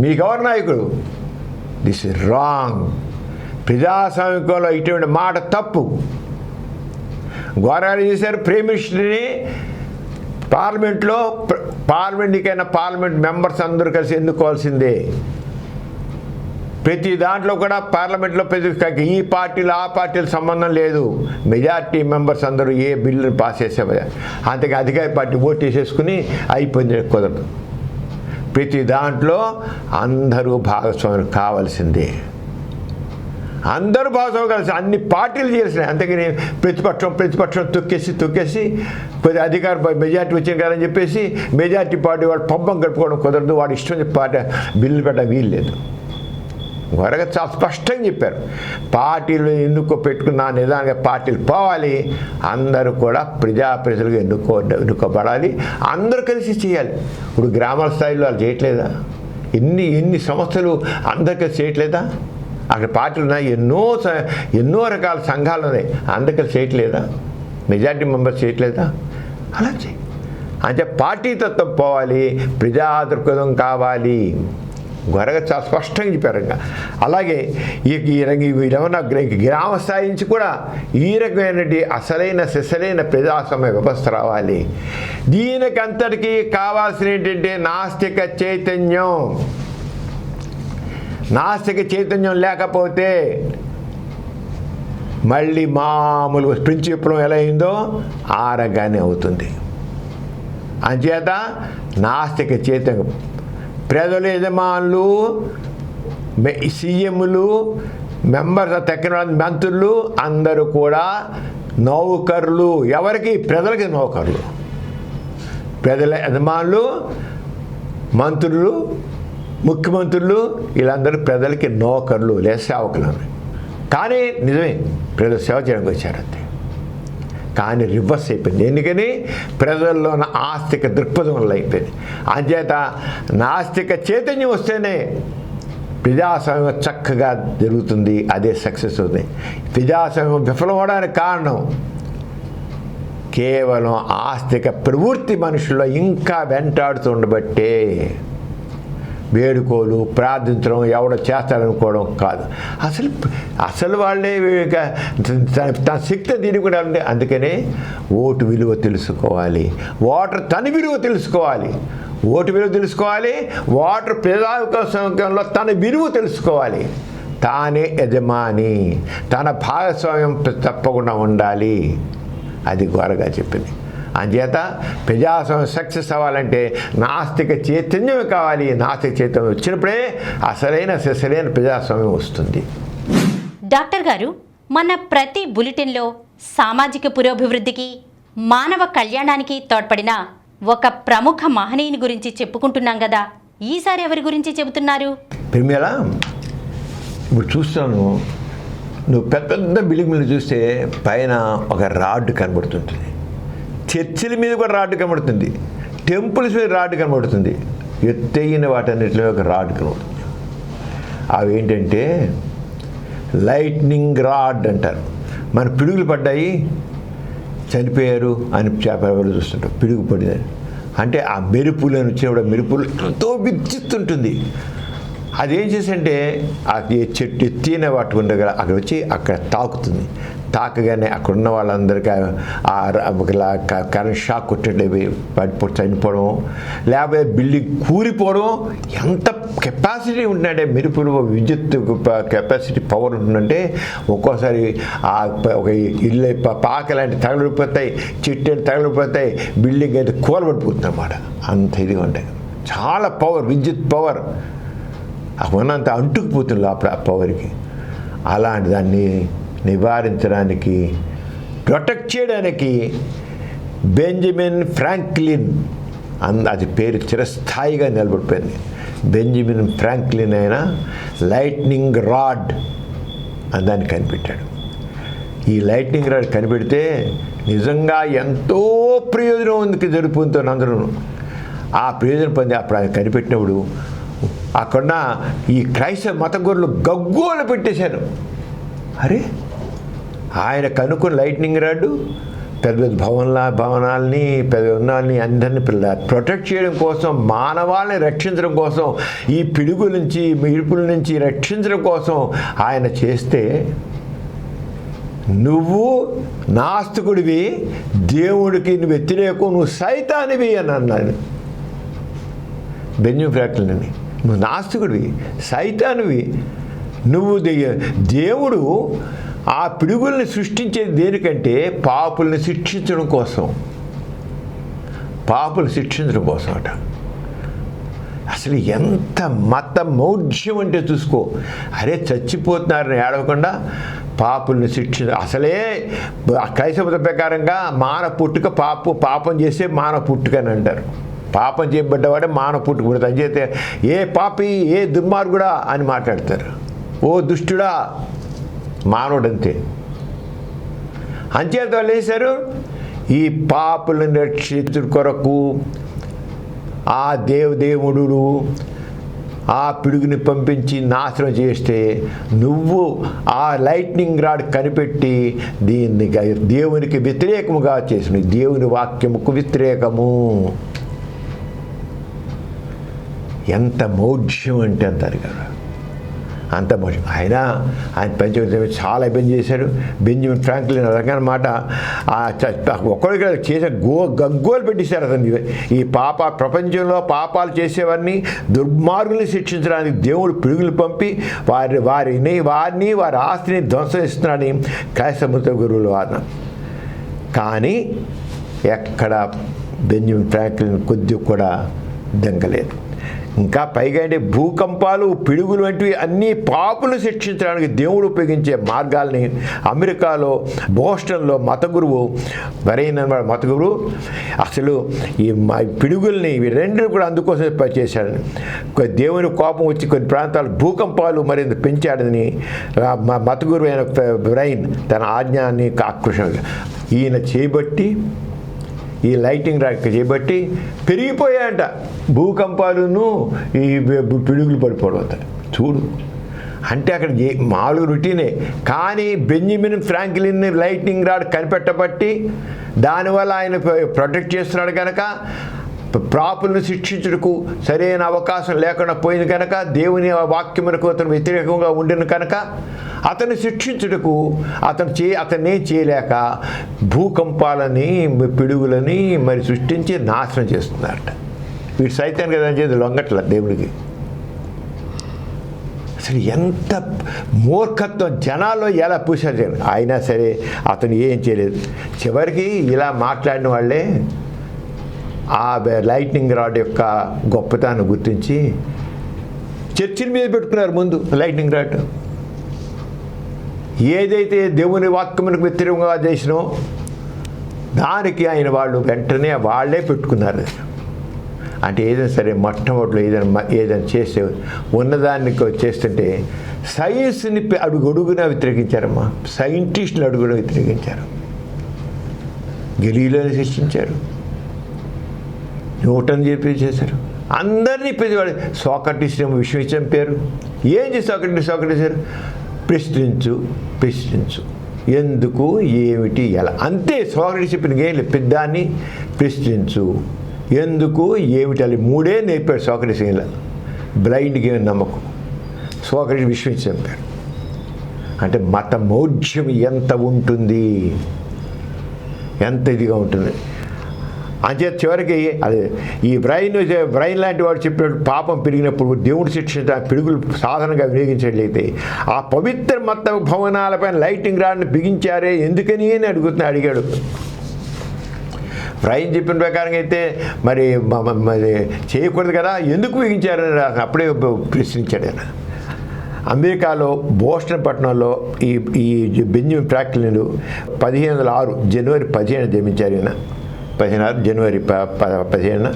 మీకెవరు నాయకుడు? This is wrong. ప్రజాస్వామ్యంలో ఇటువంటి మాట తప్పు. ఘోరాలు చేశారు. ప్రైమ్ మినిస్టర్ని పార్లమెంట్కైనా పార్లమెంట్ మెంబర్స్ అందరూ కలిసి ఎన్నుకోవాల్సిందే. ప్రతి దాంట్లో కూడా పార్లమెంట్లో ఈ పార్టీలు ఆ పార్టీలు సంబంధం లేదు. మెజార్టీ మెంబర్స్ అందరూ ఏ బిల్లుని పాస్ చేసే అంతగా అధికార పార్టీ ఓటు వేసేసుకుని అయిపోయింది. కుదరదు. ప్రతి దాంట్లో అందరూ భాగస్వామ్యం కావాల్సిందే. అందరూ భాగస్వామ్యం కలిసి అన్ని పార్టీలు చేసినాయి. అంతేగాని ప్రతిపక్షం తొక్కేసి కొద్దిగా అధికార మెజార్టీ వచ్చింది కదని చెప్పేసి మెజార్టీ పార్టీ వాడు పబ్బం గడుపుకోవడం కుదరదు. వాడు ఇష్టం పార్టీ బిల్లు పెట్టడం వీల్లేదు. వరగా చాలా స్పష్టంగా చెప్పారు. పార్టీలు ఎందుకు పెట్టుకున్న నిదానంగా పార్టీలు పోవాలి. అందరూ కూడా ప్రజలుగా ఎన్నుకోబడాలి. అందరూ కలిసి చేయాలి. ఇప్పుడు గ్రామాల స్థాయిలో వాళ్ళు చేయట్లేదా? ఎన్ని సంస్థలు అందరు కలిసి చేయట్లేదా? అక్కడ పార్టీలు ఉన్నాయి. ఎన్నో రకాల సంఘాలు ఉన్నాయి. అందరు కలిసి చేయట్లేదా? మెజార్టీ మెంబర్స్ చేయట్లేదా? అలా చేయి. అంటే పార్టీ తత్వం పోవాలి. ప్రజాదృక్పథం కావాలి. గొరగ చాలా స్పష్టంగా చెప్పారు. అలాగే వీరేమన్నా గ్రామ స్థాయి నుంచి కూడా ఈ రకమైనటువంటి అసలైన సిసలైన ప్రజాస్వామ్య వ్యవస్థ రావాలి. దీనికంతటికీ కావాల్సిన ఏంటంటే నాస్తిక చైతన్యం లేకపోతే మళ్ళీ మామూలుగా ఫ్రెంచ్ విప్లవం ఎలా అయిందో ఆ రకంగానే అవుతుంది. అంచేత నాస్తిక చైతన్యం ప్రజలు యజమానులు సీఎంలు మెంబర్స్ టెక్నాలజీ మంత్రులు అందరూ కూడా నౌకర్లు. ఎవరికి? ప్రజలకి నౌకర్లు. ప్రజల యజమానులు మంత్రులు ముఖ్యమంత్రులు వీళ్ళందరూ ప్రజలకి నౌకర్లు లేదా సేవకులు. కానీ నిజమే ప్రజలు సేవ చేయడానికి వచ్చారంతే. కానీ రివర్స్ అయిపోయింది. ఎందుకని? ప్రజల్లో ఉన్న ఆస్తిక దృక్పథం వల్ల అయిపోయింది. అంచేత నాస్తిక చైతన్యం వస్తేనే ప్రజాస్వామ్యం చక్కగా జరుగుతుంది. అదే సక్సెస్ అవుతుంది. ప్రజాస్వామ్యం విఫలమవడానికి కారణం కేవలం ఆస్తిక ప్రవృత్తి మనుషుల్లో ఇంకా వెంటాడుతూ ఉండబట్టే. వేడుకోలు ప్రార్థించడం ఎవడో చేస్తారనుకోవడం కాదు. అసలు వాళ్ళే తన శక్తి దీనికి కూడా ఉంది. అందుకనే ఓటు విలువ తెలుసుకోవాలి. ఓటర్ తన విలువ తెలుసుకోవాలి. ఓటు విలువ తెలుసుకోవాలి. ఓటర్ ప్రజాస్వామ్యంలో తన విలువ తెలుసుకోవాలి. తానే యజమాని. తన భాగస్వామ్యం తప్పకుండా ఉండాలి. అది ఘోరగా చెప్పింది. అంచేత ప్రజాస్వామ్యం సక్సెస్ అవ్వాలంటే నాస్తిక చైతన్యమే కావాలి. నాస్తిక చైతన్యం వచ్చినప్పుడే అసలైన ప్రజాస్వామ్యం వస్తుంది. డాక్టర్ గారు, మన ప్రతి బులెటిన్లో సామాజిక పురోభివృద్ధికి మానవ కళ్యాణానికి తోడ్పడిన ఒక ప్రముఖ మహనీయుని గురించి చెప్పుకుంటున్నాం కదా, ఈసారి ఎవరి గురించి చెబుతున్నారు? ప్రేమేళ, ఇప్పుడు చూస్తాను, నువ్వు పెద్ద బిల్డింగ్లు చూస్తే పైన ఒక రాడ్ కనబడుతుంటుంది. చర్చిల మీద కూడా రాడ్ కనబడుతుంది. టెంపుల్స్ మీద రాడ్ కనబడుతుంది. ఎత్తైన వాటన్నిటిలో ఒక రాడ్ కనబడుతుంది. అవి ఏంటంటే లైట్నింగ్ రాడ్ అంటారు. మన పిడుగులు పడ్డాయి, చనిపోయారు అని పేపర్లు చూస్తుంటాం. పిడుగు పడిందని అంటే ఆ మెరుపులు అని వచ్చినప్పుడు మెరుపులు ఎంతో విద్యుత్తుంటుంది. అదేం చేసంటే ఆ చెట్టు ఎత్తిన వాటి ఉండగా అక్కడ వచ్చి అక్కడ తాకుతుంది. తాకగానే అక్కడ ఉన్న వాళ్ళందరికీ కరెంట్ షాక్ కొట్టేటవి పడిపోయి చనిపోవడం, లేకపోతే బిల్డింగ్ కూలిపోవడం. ఎంత కెపాసిటీ ఉంటుందంటే మెరుపులు విద్యుత్ కెపాసిటీ పవర్ ఉంటుందంటే ఒక్కోసారి ఒక ఇల్లు పాకలాంటి తగలిపోతాయి, చెట్టు తగలిపోతాయి, బిల్డింగ్ అయితే కూలబడిపోతుంది అన్నమాట. అంత ఇదిగా ఉంటాయి. చాలా పవర్, విద్యుత్ పవర్ ఉన్నంత అంటుకుపోతుంది లోపల ఆ పవర్కి. అలాంటి దాన్ని నివారించడానికి, ప్రొటెక్ట్ చేయడానికి బెంజమిన్ ఫ్రాంక్లిన్ అది పేరు చిరస్థాయిగా నిలబడిపోయింది. బెంజమిన్ ఫ్రాంక్లిన్ అయిన లైట్నింగ్ రాడ్ అని దాన్ని కనిపెట్టాడు. ఈ లైట్నింగ్ రాడ్ కనిపెడితే నిజంగా ఎంతో ప్రయోజనం ఉంది జరుపుతుంది అందరూ. ఆ ప్రయోజనం పొంది అప్పుడు ఆయన కనిపెట్టినప్పుడు అక్కడ ఈ క్రైస్తవ మత గురులు గగ్గోలు పెట్టేశారు. అరే, ఆయన కనుక్కున్న లైట్నింగ్ రాడ్ పెద్ద పెద్ద భవనాల్ని పెద్ద ఉన్నాల్ని అందరినీ ప్రొటెక్ట్ చేయడం కోసం, మానవాళ్ళని రక్షించడం కోసం, ఈ పిడుగుల నుంచి మెరుపుల నుంచి రక్షించడం కోసం ఆయన చేస్తే, నువ్వు నాస్తికుడివి, దేవుడికి నువ్వు వ్యతిరేకం, నువ్వు సైతానివి అని అన్నాడు బెంజమిన్ ఫ్రాంక్లిన్. నువ్వు నాస్తికుడివి, సైతానివి, నువ్వు దేవుడు ఆ పిడుగుల్ని సృష్టించేది దేనికంటే పాపుల్ని శిక్షించడం కోసం, అట. అసలు ఎంత మత మౌఢ్యం అంటే చూసుకో. అరే, చచ్చిపోతున్నారని ఏడవకుండా పాపుల్ని అసలే క్రైస్తవ మత ప్రకారంగా మానవ పుట్టుక పాపం చేసే మానవ పుట్టుక అని అంటారు. పాపం చేయబడ్డవాడే మానవ పుట్టుక పుడుతుంది అని చేస్తే ఏ పాపి, ఏ దుర్మార్గుడా అని మాట్లాడతారు. ఓ దుష్టుడా, మానవుడంతే. అంచేత వాళ్ళు వేశారు, ఈ పాపులను రక్షించు కొరకు ఆ దేవుడు ఆ పిడుగుని పంపించి నాశనం చేస్తే, నువ్వు ఆ లైట్నింగ్ రాడ్ కనిపెట్టి దీన్ని దేవునికి వ్యతిరేకముగా చేసిన, దేవుని వాక్యముకు వ్యతిరేకము. ఎంత మౌఢ్యం అంటే అంటారు కదా, అంత మౌఢ్యం. ఆయన పంచమ చాలా ఇబ్బంది చేశాడు. బెంజమిన్ ఫ్రాంక్లిన్ రకమైన మాట ఒక్కడికి చేసే గగ్గోలు పెట్టేశారు అతను. ఈ ప్రపంచంలో పాపాలు చేసేవారిని, దుర్మార్గుల్ని శిక్షించడానికి దేవుడు పిడుగులు పంపి వారి ఆస్తిని ధ్వంసరిస్తున్నాడని క్రైస్తవ గురువుల వాదన. కానీ ఎక్కడ బెంజమిన్ ఫ్రాంక్లిన్ కొద్దిగా కూడా దెంగలేదు. ఇంకా పైగా అంటే భూకంపాలు, పిడుగులు వంటివి అన్నీ పాపులను శిక్షించడానికి దేవుడు ఉపయోగించే మార్గాల్ని అమెరికాలో బోస్టన్లో మత గురువు అసలు ఈ పిడుగుల్ని ఇవి రెండు కూడా అందుకోసం చేశాడని, దేవుని కోపం వచ్చి కొన్ని ప్రాంతాలు భూకంపాలు మరింత పెంచాడని మత గురువు అయిన బ్రైన్ తన ఆజ్ఞాన్ని ఆక్రోషంగా ఈయన చేయబట్టి, ఈ లైటింగ్ రాక్ చేయబట్టి పెరిగిపోయాయంట భూకంపాలను, ఈ పిడుగులు పడిపోవడం. చూడు, అంటే అక్కడ మామూలు రొటీనే. కానీ బెంజమిన్ ఫ్రాంక్లిన్ లైటింగ్ రాడ్ కనిపెట్టబట్టి దానివల్ల ఆయన ప్రొటెక్ట్ చేస్తున్నాడు కనుక, పాపులను శిక్షించుటకు సరైన అవకాశం లేకుండా పోయింది కనుక, దేవుని వాక్యమునకు అతను వ్యతిరేకంగా ఉండిన కనుక అతను శిక్షించుటకు అతన్నే చేయలేక భూకంపాలని, పిడుగులని మరి సృష్టించి నాశనం చేస్తున్నారట. వీడు సైతాన్ కదా అని చేసి లొంగట్ల దేవుడికి. అసలు ఎంత మూర్ఖత్వం జనాల్లో ఎలా పూసారు. అయినా సరే అతను ఏం చేయలేదు. చివరికి ఇలా మాట్లాడిన వాళ్ళే ఆ లైట్నింగ్ రాడ్ యొక్క గొప్పతనాన్ని గుర్తించి చర్చిల మీద పెట్టుకున్నారు ముందు లైట్నింగ్ రాడ్. ఏదైతే దేవుని వాక్యమునకు వ్యతిరేకంగా చేసినో దానికి ఆయన వాళ్ళు వెంటనే వాళ్ళే పెట్టుకున్నారు. అంటే ఏదైనా సరే మొట్టమొదటిలో ఏదైనా చేస్తే ఉన్నదాన్ని చేస్తుంటే సైన్స్ని అడుగున వ్యతిరేకించారమ్మా. సైంటిస్టులు అడుగున వ్యతిరేకించారు. గెలీలోని శిక్షించారు, న్యూటన్ చెప్పి చేశారు, అందరినీ పెద్దవాడు. సోక్రటీస్ ఏమో విషయం చంపారు. ఏం చేసి సోక్రటీస్ ప్రశ్నించు, ఎందుకు, ఏమిటి, ఎలా, అంతే. సోక్రటీస్ చెప్పిన ఏం లేదు, పెద్దాన్ని ప్రశ్నించు, ఎందుకు, ఏమిటి, అలా మూడే నేర్పాడు సోక్రటీస్. ఇలా బ్లైండ్కి ఏమి నమ్మకం. సోక్రటీస్ విషయం చంపారు. అంటే మత మౌఢ్యం ఎంత ఉంటుంది, ఎంత ఇదిగా ఉంటుంది. అంచేత చివరికి అది ఈ బ్రైన్ లాంటి వాడు చెప్పినట్టు పాపం పెరిగినప్పుడు దేవుడు శిక్షించిన పిడుగులు సాధనంగా వినియోగించినట్లయితే ఆ పవిత్ర మత భవనాలపైన లైటింగ్ రాడ్ని బిగించారే ఎందుకని అని అడిగాడు. బ్రైన్ చెప్పిన ప్రకారంగా అయితే మరి చేయకూడదు కదా, ఎందుకు బిగించారని అప్పుడే ప్రశ్నించాడు ఆయన. అమెరికాలో బోస్టన్ పట్టణంలో ఈ బెంజమిన్ ఫ్రాంక్లిన్ 1506 జనవరి 17 జన్మించారు. ఈయన 16 జనవరి 17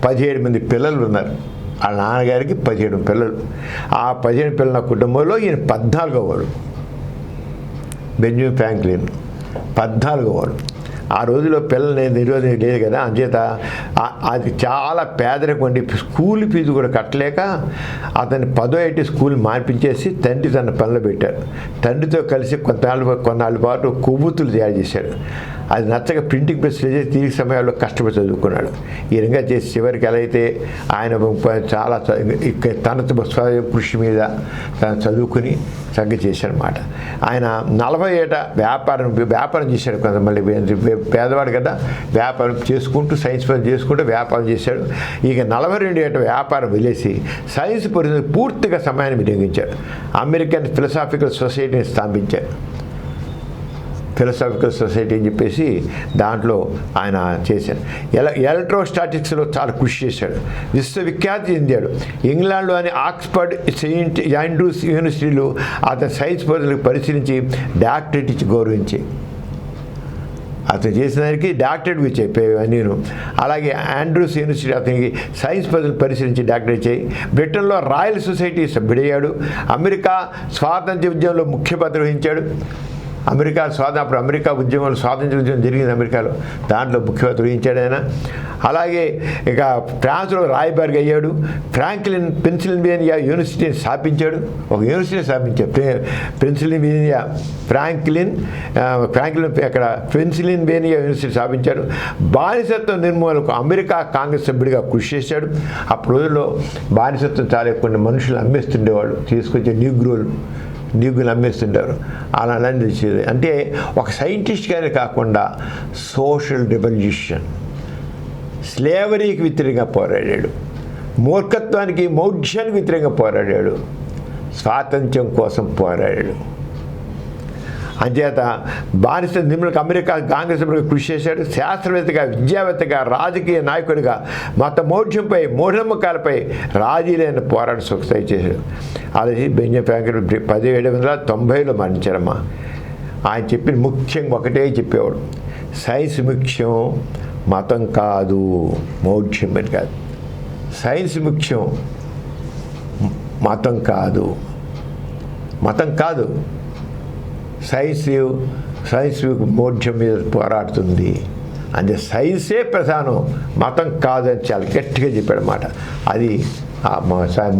17 మంది పిల్లలు ఉన్నారు. వాళ్ళ నాన్నగారికి 17 పిల్లలు. ఆ 17 పిల్లల కుటుంబంలో ఈయన 14వ వాడు. బెంజమిన్ ఫ్రాంక్లిన్ 14వ వాడు. ఆ రోజుల్లో పిల్లల్ని నిరోధన లేదు కదా, అంచేత అది చాలా పేదరికం ఉండి స్కూల్ ఫీజు కూడా కట్టలేక అతన్ని 10వ ఏటి స్కూల్ మార్పించేసి తండ్రి తన పనిలో పెట్టారు. తండ్రితో కలిసి కొన్నాళ్ళ పాటు కొవ్వొత్తులు తయారు చేశాడు. అది నచ్చక ప్రింటింగ్ ప్రెస్ చేసి తీరిక సమయాల్లో కష్టపడి చదువుకున్నాడు. ఈ విధంగా చేసి చివరికి ఎలా అయితే ఆయన చాలా తన స్వయం కృషి మీద చదువుకుని చక్కగా చేశాడనమాట. ఆయన 40 ఏట వ్యాపారం చేశాడు. కొంత మళ్ళీ పేదవాడు కదా, వ్యాపారం చేసుకుంటూ సైన్స్ పని చేసుకుంటూ వ్యాపారం చేశాడు. ఇక 42 ఏట వ్యాపారం వదిలేసి సైన్స్ పరిస్థితి పూర్తిగా సమయాన్ని వినియోగించాడు. అమెరికన్ ఫిలసాఫికల్ సొసైటీని స్థాపించాడు. ఫిలసాఫికల్ సొసైటీ అని చెప్పేసి దాంట్లో ఆయన చేశాడు. ఎలక్ట్రోస్టాటిక్స్లో చాలా కృషి చేశాడు. విశ్వవిఖ్యాతి చెందాడు. ఇంగ్లాండ్లోని ఆక్స్ఫర్డ్, సెయింట్ ఆండ్రూస్ యూనివర్సిటీలు అతని సైన్స్ పరిస్థితులకు పరిశీలించి డాక్టరేట్ ఇచ్చి గౌరవించాయి. అతను చేసిన దానికి డాక్టరేట్ ఇచ్చాయి నేను. అలాగే ఆండ్రూస్ యూనివర్సిటీ అతనికి సైన్స్ పద్ధతులు పరిశీలించి డాక్టరేట్ ఇచ్చాయి. బ్రిటన్లో రాయల్ సొసైటీ సభ్యుడయ్యాడు. అమెరికా స్వాతంత్ర్య ఉద్యమంలో ముఖ్య పాత్ర వహించాడు. అప్పుడు అమెరికా ఉద్యమంలో స్వాతంత్ర ఉద్యమం జరిగింది అమెరికాలో, దాంట్లో ముఖ్య పాత్ర వహించాడు ఆయన. అలాగే ఇక ఫ్రాన్స్లో రాయబారి అయ్యాడు. ఫ్రాంక్లిన్ పెన్సిల్వేనియా యూనివర్సిటీని స్థాపించాడు. ఒక యూనివర్సిటీని స్థాపించాడు పెన్సిల్వేనియా ఫ్రాంక్లిన్ అక్కడ పెన్సిల్వేనియా యూనివర్సిటీ స్థాపించాడు. బానిసత్వం నిర్మూలనకు అమెరికా కాంగ్రెస్ సభ్యుడిగా కృషి చేశాడు. అప్పుడు రోజుల్లో బానిసత్వం చాలా ఎక్కువ, మనుషులు అమ్మేస్తుండేవాళ్ళు, తీసుకొచ్చే నీగులు అమ్మేస్తుంటారు. అలా చేసేది అంటే ఒక సైంటిస్ట్గానే కాకుండా సోషల్ రెవల్యూషన్, స్లేవరీకి వ్యతిరేకంగా పోరాడాడు, మూర్ఖత్వానికి మౌఢ్యానికి వ్యతిరేకంగా పోరాడాడు, స్వాతంత్ర్యం కోసం పోరాడాడు. అంచేత బానిస నిర్మూలనకు అమెరికా కాంగ్రెస్ కృషి చేశాడు. శాస్త్రవేత్తగా, విద్యావేత్తగా, రాజకీయ నాయకుడిగా మత మౌఢ్యంపై, మూఢనమ్మకాలపై రాజీలైన పోరాటం సుఖసాయి చేశాడు. అలాగే బెంజమిన్ ఫ్రాంక్లిన్ 1790లో మరణించారమ్మా. ఆయన చెప్పిన ముఖ్యంగా ఒకటే చెప్పేవాడు, సైన్స్ ముఖ్యం, మతం కాదు, మౌఢ్యం అని కాదు. సైన్స్ ముఖ్యం, మతం కాదు. సైన్స్ మౌఢ్యం మీద పోరాడుతుంది. అంటే సైన్సే ప్రధానం, మతం కాదని చాలా గట్టిగా చెప్పాడన్నమాట. అది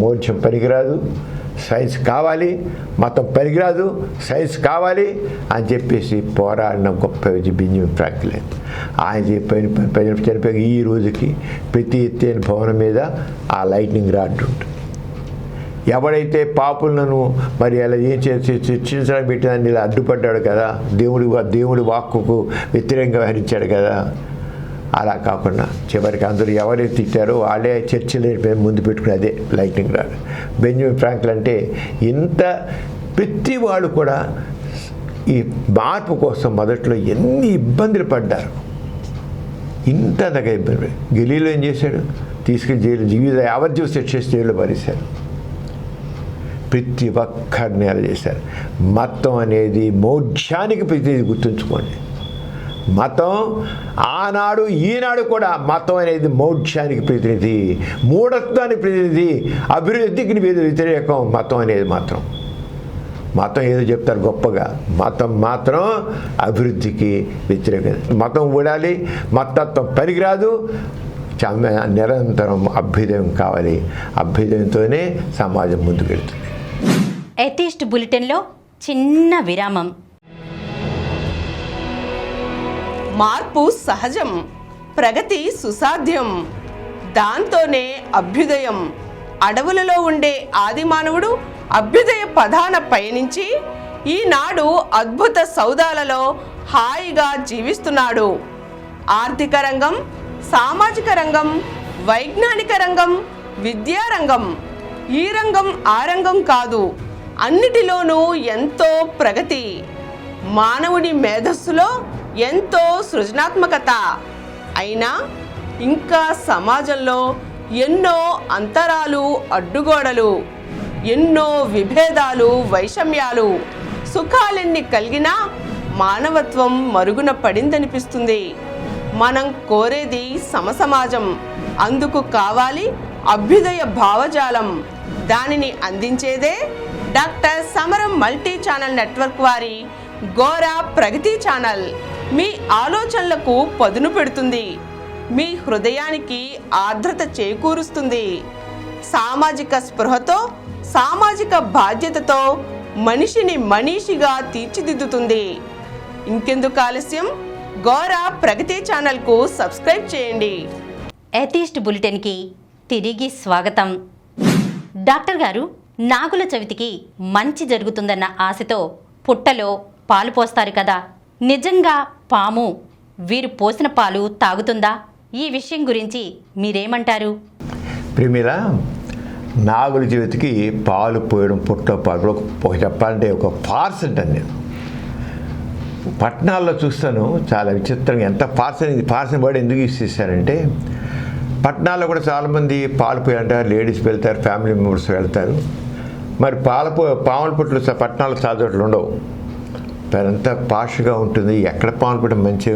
మౌఢ్యం పనికిరాదు, సైన్స్ కావాలి, మతం పనికిరాదు, సైన్స్ కావాలి అని చెప్పేసి పోరాడిన గొప్ప బెంజమిన్ ఫ్రాంక్లిన్. ఆయన చనిపోయి ఈ రోజుకి ప్రతి ఎత్తైన భవనం మీద ఆ లైట్నింగ్ రాడ్ ఉంటుంది. ఎవడైతే పాపులను మరి అలా ఏం చేసి చర్చించడానికి పెట్టిందని ఇలా అడ్డుపడ్డాడు కదా, దేవుడి వాక్కుకు వ్యతిరేకంగా వ్యవహరించాడు కదా, అలా కాకుండా చివరికి అందరూ ఎవరైతే తిట్టారో వాళ్ళే చర్చలు ముందు పెట్టుకుని అదే లైటింగ్ రాడు. బెంజమిన్ ఫ్రాంక్లిన్ అంటే ఇంత ప్రతి వాళ్ళు కూడా ఈ మార్పు కోసం మొదట్లో ఎన్ని ఇబ్బందులు పడ్డారు, ఇంత దగ్గర ఇబ్బంది. గలీలో ఏం చేశాడు, తీసుకెళ్ళి జైలు యావజ్జీవ శిక్ష చేసి జైల్లో భరిశారు. ప్రతి ఒక్కరిని అలా చేశారు. మతం అనేది మౌఢ్యానికి ప్రతినిధి, గుర్తుంచుకోండి. మతం ఆనాడు ఈనాడు కూడా మతం అనేది మౌఢ్యానికి ప్రతినిధి, మూఢత్వానికి ప్రతినిధి, అభివృద్ధికి వ్యతిరేకం. మతం అనేది మతం ఏదో చెప్తారు గొప్పగా, మతం మాత్రం అభివృద్ధికి వ్యతిరేకం. మతం ఊడాలి, మతత్వం పనికిరాదు, నిరంతరం అభ్యుదయం కావాలి. అభ్యుదయంతోనే సమాజం ముందుకెళ్తుంది. ఎథిస్ట్ బులెటిన్లో చిన్న విరామం. మార్పు సహజం, ప్రగతి సుసాధ్యం, దాంతోనే అభ్యుదయం. అడవులలో ఉండే ఆది మానవుడు అభ్యుదయ పదాన పయనించి ఈనాడు అద్భుత సౌదాలలో హాయిగా జీవిస్తున్నాడు. ఆర్థిక రంగం, సామాజిక రంగం, వైజ్ఞానిక రంగం, విద్యారంగం, ఈ రంగం ఆ రంగం కాదు, అన్నిటిలోనూ ఎంతో ప్రగతి. మానవుని మేధస్సులో ఎంతో సృజనాత్మకత. అయినా ఇంకా సమాజంలో ఎన్నో అంతరాలు, అడ్డుగోడలు, ఎన్నో విభేదాలు, వైషమ్యాలు. సుఖాలెన్ని కలిగినా మానవత్వం మరుగున పడిందనిపిస్తుంది. మనం కోరేది సమసమాజం, అందుకు కావాలి అభ్యుదయ భావజాలం. దానిని అందించేదే డాక్టర్ సమరం మల్టీ ఛానల్ నెట్వర్క్ వారి గోరా ప్రగతి ఛానల్ మీ ఆలోచనలకు పదును పెడుతుంది, మీ హృదయానికి ఆర్ద్రత చేకూరుస్తుంది. సామాజిక స్పృహతో, సామాజిక బాధ్యతతో మనిషిని మనీషిగా తీర్చిదిద్దుతుంది. ఇంకెందుకు ఆలస్యం, గోరా ప్రగతి ఛానల్కు సబ్స్క్రైబ్ చేయండి. ఎథీస్ట్ బులెటిన్కి తిరిగి స్వాగతం. డాక్టర్ గారు, నాగుల చవితికి మంచి జరుగుతుందన్న ఆశతో పుట్టలో పాలు పోస్తారు కదా, నిజంగా పాము వీరు పోసిన పాలు తాగుతుందా? ఈ విషయం గురించి మీరేమంటారు? ప్రిమిల, నాగుల చవితికి పాలు పోయడం, పుట్టలో పాలు చెప్పాలంటే ఒక ఫార్స్ అంటాను నేను. పట్టణాల్లో చూస్తాను చాలా విచిత్రంగా, ఎంత ఫార్స్ వర్డ్ ఎందుకు యూస్ చేశారంటే, పట్టణాల్లో కూడా చాలామంది పాలు పోయంటారు, లేడీస్ వెళ్తారు, ఫ్యామిలీ మెంబర్స్ వెళ్తారు. మరి పాముల పుట్లు పట్టణాల్లో చాలా చోట్ల ఉండవు, అంతా పాష్గా ఉంటుంది. ఎక్కడ పాముల పుట్ట మంచి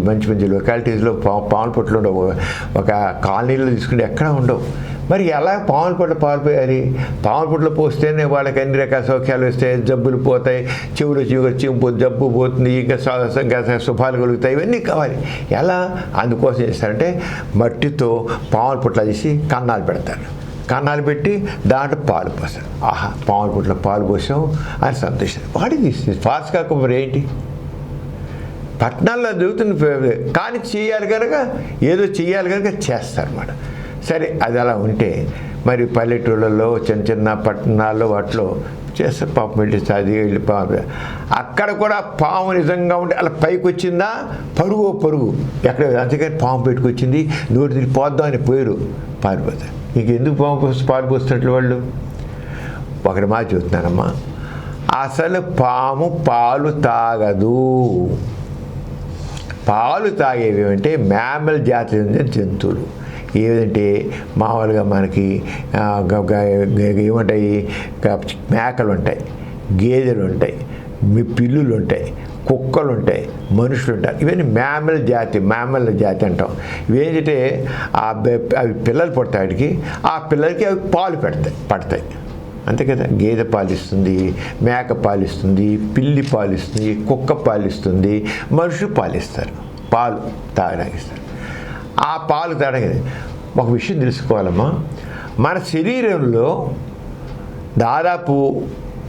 మంచి లొకాలిటీస్లో పాముల పుట్లు ఉండవు, ఒక కాలనీలో తీసుకుంటే ఎక్కడ ఉండవు. మరి ఎలా పాముల పుట్ల పాలు పోయాలి? పాముల పుట్లో పోస్తేనే వాళ్ళకి అన్ని రకాల సౌఖ్యాలు వస్తాయి, జబ్బులు పోతాయి, చెవులు చింపు జబ్బు పోతుంది, ఇంకా శుభాలు కలుగుతాయి, ఇవన్నీ కావాలి. ఎలా? అందుకోసం చేస్తారంటే మట్టితో పాముల పుట్ల తీసి కన్నాలు పెడతారు, కన్నాలు పెట్టి దాంట్లో పాలు పోస్తారు. ఆహా, పాముల పుట్ల పాలు పోసాం అని సంతోషం. వాడికి ఫాస్ట్ కాకపోతే ఏంటి? పట్టణాల్లో జరుగుతుంది, కానీ చేయాలి కనుక ఏదో చేయాలి కనుక చేస్తారన్నమాట. సరే, అది అలా ఉంటే మరి పల్లెటూళ్ళల్లో చిన్న చిన్న పట్టణాల్లో వాటిలో చేస్తారు. పాపం వెళ్ళి చదివి పాము, అక్కడ కూడా పాము నిజంగా ఉంటే అలా పైకి వచ్చిందా పరుగు ఎక్కడ, అందుకని పాము పెట్టుకొచ్చింది, నోటి తిరిగి పోద్దాం అని పోయారు, పారిపోతారు. నీకు ఎందుకు పారిపోస్తున్నట్లు వాళ్ళు? ఒకటి మాట చూస్తున్నానమ్మా, అసలు పాము పాలు తాగదు. పాలు తాగేవి అంటే మ్యామల్ జాతి చెందిన జంతువులు. ఏదంటే మామూలుగా మనకి ఏముంటాయి, మేకలు ఉంటాయి, గేదెలు ఉంటాయి, పిల్లులు ఉంటాయి, కుక్కలు ఉంటాయి, మనుషులు ఉంటారు. ఇవన్నీ మ్యామల్ జాతి అంటాం. ఇవేంటంటే అవి పిల్లలు పుడతాడికి, ఆ పిల్లలకి అవి పాలు పడతాయి అంతే కదా. గేదె పాలిస్తుంది, మేక పాలిస్తుంది, పిల్లి పాలిస్తుంది, కుక్క పాలిస్తుంది, మనుషులు పాలిస్తారు, పాలు తాగడానికి. ఆ పాలు తాగడానికి ఒక విషయం తెలుసుకోవాలమ్మా, మన శరీరంలో దాదాపు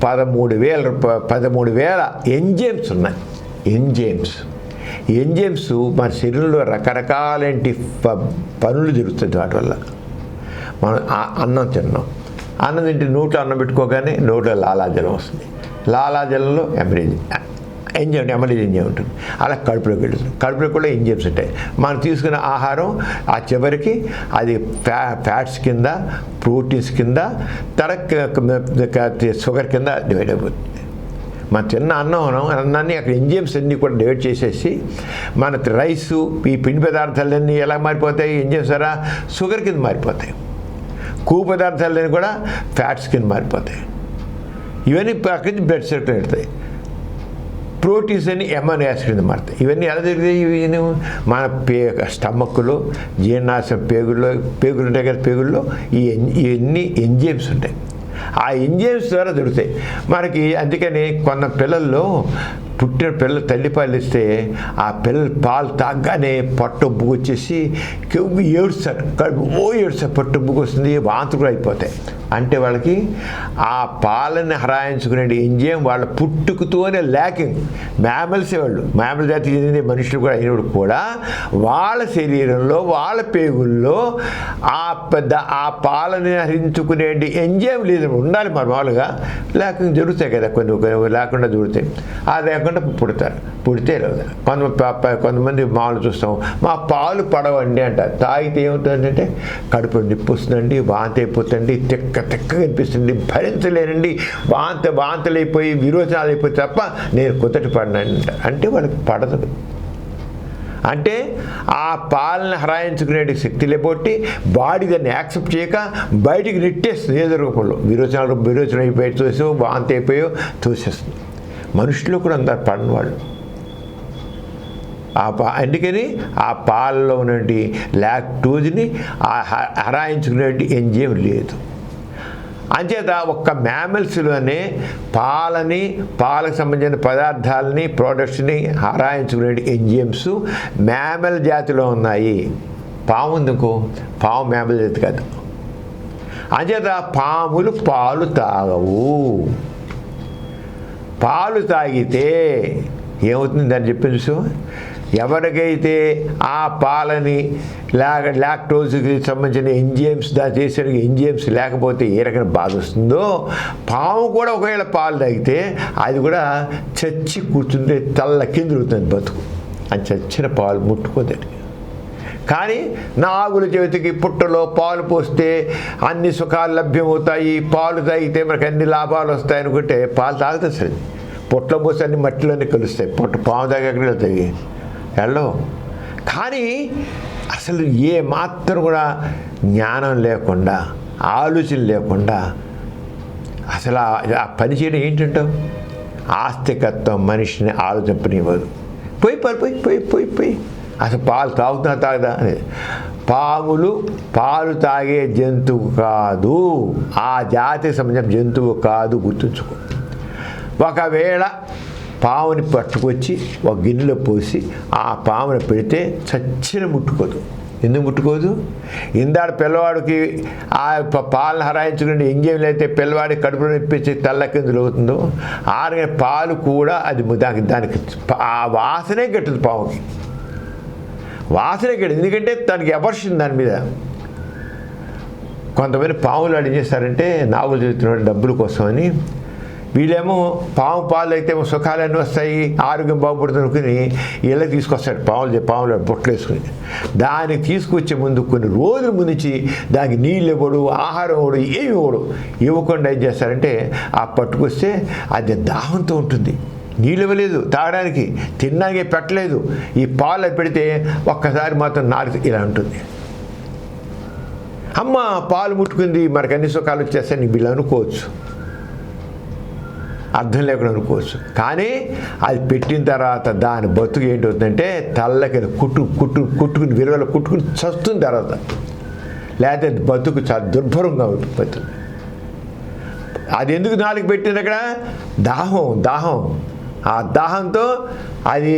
13,000 ఎంజైమ్స్ ఉన్నాయి. ఎంజైమ్స్ మన శరీరంలో రకరకాలంటి పనులు జరుగుతుంది. వాటి వల్ల మనం అన్నం తిన్నాం, అన్నం తింటే నోట్లో అన్నం పెట్టుకోగానే నోట్లో లాలాజలం వస్తుంది, లాలాజలంలో ఎంజైమ్ ఉంటుంది, అలా కడుపులోకి వెళ్తుంది. కడుపులో కూడా ఎంజైమ్స్ ఉంటాయి. మనం తీసుకున్న ఆహారం ఆ చివరికి అది ఫ్యాట్స్ కింద, ప్రోటీన్స్ కింద, షుగర్ కింద డివైడ్ అయిపోతుంది. మనం తిన్న అన్నాన్ని అక్కడ ఎంజైమ్స్ అన్నీ కూడా డివైడ్ చేసేసి మన రైసు, ఈ పిండి పదార్థాలన్నీ ఎలా మారిపోతాయి? ఎంజైమ్స్ ద్వారా షుగర్ కింద మారిపోతాయి. కొవ్వు పదార్థాలన్నీ కూడా ఫ్యాట్స్ కింద మారిపోతాయి. ఇవన్నీ అక్కడి నుంచి బ్లడ్ సర్కిల్ పెడతాయి. ప్రోటీన్స్ అని ఎమైనో యాసిడ్ కింద మారుతాయి. ఇవన్నీ ఎలా జరుగుతాయి? ఇవన్నీ మన స్టమక్లో, జీర్ణాశయం పేగులు ఉంటాయి కదా, పేగుల్లో ఇవన్నీ ఎంజైమ్స్ ఉంటాయి. ఆ ఎంజైమ్స్ ద్వారా దొరుకుతాయి మనకి. అందుకని కొన్న పిల్లల్లో పుట్టిన పిల్లలు తల్లిపాలు ఇస్తే ఆ పిల్లలు పాలు తాగ్గానే పొట్ట ఉబ్బు వచ్చేసి ఏడుస్తారు, ఏడుస్తారు, పొట్ట ఉబ్బుకు వస్తుంది, వాంతులు కూడా అయిపోతాయి. అంటే వాళ్ళకి ఆ పాలని హరాయించుకునే ఎంజైమ్ వాళ్ళ పుట్టుకతోనే ల్యాకింగ్. మ్యామల్సే వాళ్ళు, మ్యామల్ జాతికి చెందిన మనుషులు కూడా అయినప్పుడు కూడా వాళ్ళ శరీరంలో, వాళ్ళ పేగుల్లో ఆ పాలని హరించుకునే ఎంజైమ్ లేదు, ఉండాలి మామూలుగా. లేకుండా జరుగుతాయి కదా, కొన్ని లేకుండా జరుగుతాయి. అది లేకుండా పుడితే లేదు. కొంతమంది మామూలు చూస్తాం, మా పాలు పడవండి అంటారు. తాగితే ఏమవుతుందంటే కడుపులో నిప్పు వస్తుందండి, వాంతి అయిపోతుంది, తిక్కగా అనిపిస్తుంది, భరించలేనండి, వాంతులు అయిపోయి విరోచనాలు అయిపోయి తప్ప నేను కుదటి పడినండి అంటే వాళ్ళకి పడదు. అంటే ఆ పాలన హరాయించుకునే శక్తి లేకపోతే బాడీ దాన్ని యాక్సెప్ట్ చేయక బయటికి నెట్టేస్తుంది ఏదో రూపంలో. విరోచనం అయిపోయి చూసో, వాంతి అయిపోయో తోసేస్తుంది. మనుషుల్లో కూడా అందరు పడిన వాళ్ళు. అందుకని ఆ పాలలో ఉన్నటువంటి లాక్టోజ్ని హరాయించుకునే ఎంజైమ్ లేదు. అంచేత ఒక్క మ్యామల్స్లోనే పాలని పాలకు సంబంధించిన పదార్థాలని ప్రోడక్ట్స్ని హరాయించుకునే ఎంజైమ్స్ మ్యామల్ జాతిలో ఉన్నాయి. పాము ఎందుకు? పాము మ్యామల్ జాతి కాదు. అంచేత పాములు పాలు తాగవు. పాలు తాగితే ఏమవుతుంది దాన్ని చెప్పింది చూ. ఎవరికైతే ఆ పాలని లాక్టోజ్కి సంబంధించిన ఎంజైమ్స్ దాని చేసిన ఎంజైమ్స్ లేకపోతే ఏ రకమైన బాధ వస్తుందో, పాము కూడా ఒకవేళ పాలు తాగితే అది కూడా చచ్చి కూర్చుంటే తల్ల కిందులుతుంది బతుకు. అది చచ్చిన పాలు ముట్టుకోదండి. కానీ నాగుల చేతికి పుట్టలో పాలు పోస్తే అన్ని సుఖాలు లభ్యమవుతాయి, పాలు తాగితే మనకు అన్ని లాభాలు వస్తాయి అనుకుంటే పాలు తాగుతుంది సరే. పుట్టలో పోస్తే అన్ని మట్టిలోనే కలుస్తాయి. పాము తాగి ఎక్కడ వెళ్తాయి? వెళ్ళవు. కానీ అసలు ఏ మాత్రం కూడా జ్ఞానం లేకుండా, ఆలోచన లేకుండా అసలు ఆ పని చేయడం ఏంటంటావు? ఆస్తికత్వం మనిషిని ఆలోచింపనివ్వదు. పోయి పోయి పోయి పోయి పోయి అసలు పాలు తాగుదా అనేది. పాములు పాలు తాగే జంతువు కాదు, ఆ జాతికి సంబంధించిన జంతువు కాదు, గుర్తుంచుకో. ఒకవేళ పాముని పట్టుకొచ్చి ఒక గిన్నెలో పోసి ఆ పాముని పెడితే చచ్చిన ముట్టుకోదు. ఎందుకు ముట్టుకోదు? ఇందాడు పిల్లవాడికి ఆ పాలను హరాయించుకుని ఎంజైమ్లు అయితే పిల్లవాడికి కడుపులో నిప్పించి తెల్ల కిందులు అవుతుందో, ఆరిన పాలు కూడా అది దానికి ఆ వాసనే గట్టుతుంది. పాముకి వాసనే గట్టింది. ఎందుకంటే తనకి ఎవర్షన్ దాని మీద. కొంతమంది పాములు ఏం చేస్తారంటే నాగులు చెబుతున్నాడు డబ్బుల కోసమని, వీళ్ళేమో పాము పాలు అయితే సుఖాలన్నీ వస్తాయి, ఆరోగ్యం బాగుపడుతుంది అనుకుని ఇళ్ళకి తీసుకొస్తాడు. పాములు బొట్టలు వేసుకుని దానికి తీసుకొచ్చే ముందు కొన్ని రోజుల ముందుంచి దానికి నీళ్ళు ఇవ్వడు, ఆహారం ఇవ్వడు, ఏమి ఇవ్వకుండా ఏం చేస్తారంటే ఆ పట్టుకొస్తే అది దాహంతో ఉంటుంది. నీళ్ళు ఇవ్వలేదు తాగడానికి, తినడానికి పెట్టలేదు. ఈ పాలు పెడితే ఒక్కసారి మాత్రం నాలుగు ఇలా ఉంటుంది. అమ్మ పాలు ముట్టుకుంది, మనకు అన్ని సుఖాలు వచ్చేస్తాయి వీళ్ళు అనుకోవచ్చు, అర్థం లేకుండా అనుకోవచ్చు. కానీ అది పెట్టిన తర్వాత దాని బతుకు ఏంటవుతుందంటే తల్లకి కుట్టుకుని విలువలు కుట్టుకుని చస్తుంది తర్వాత. లేకపోతే బతుకు చాలా దుర్భరంగా ఉంటుంది. అది ఎందుకు నాలుగు పెట్టింది? అక్కడ దాహం. ఆ దాహంతో అది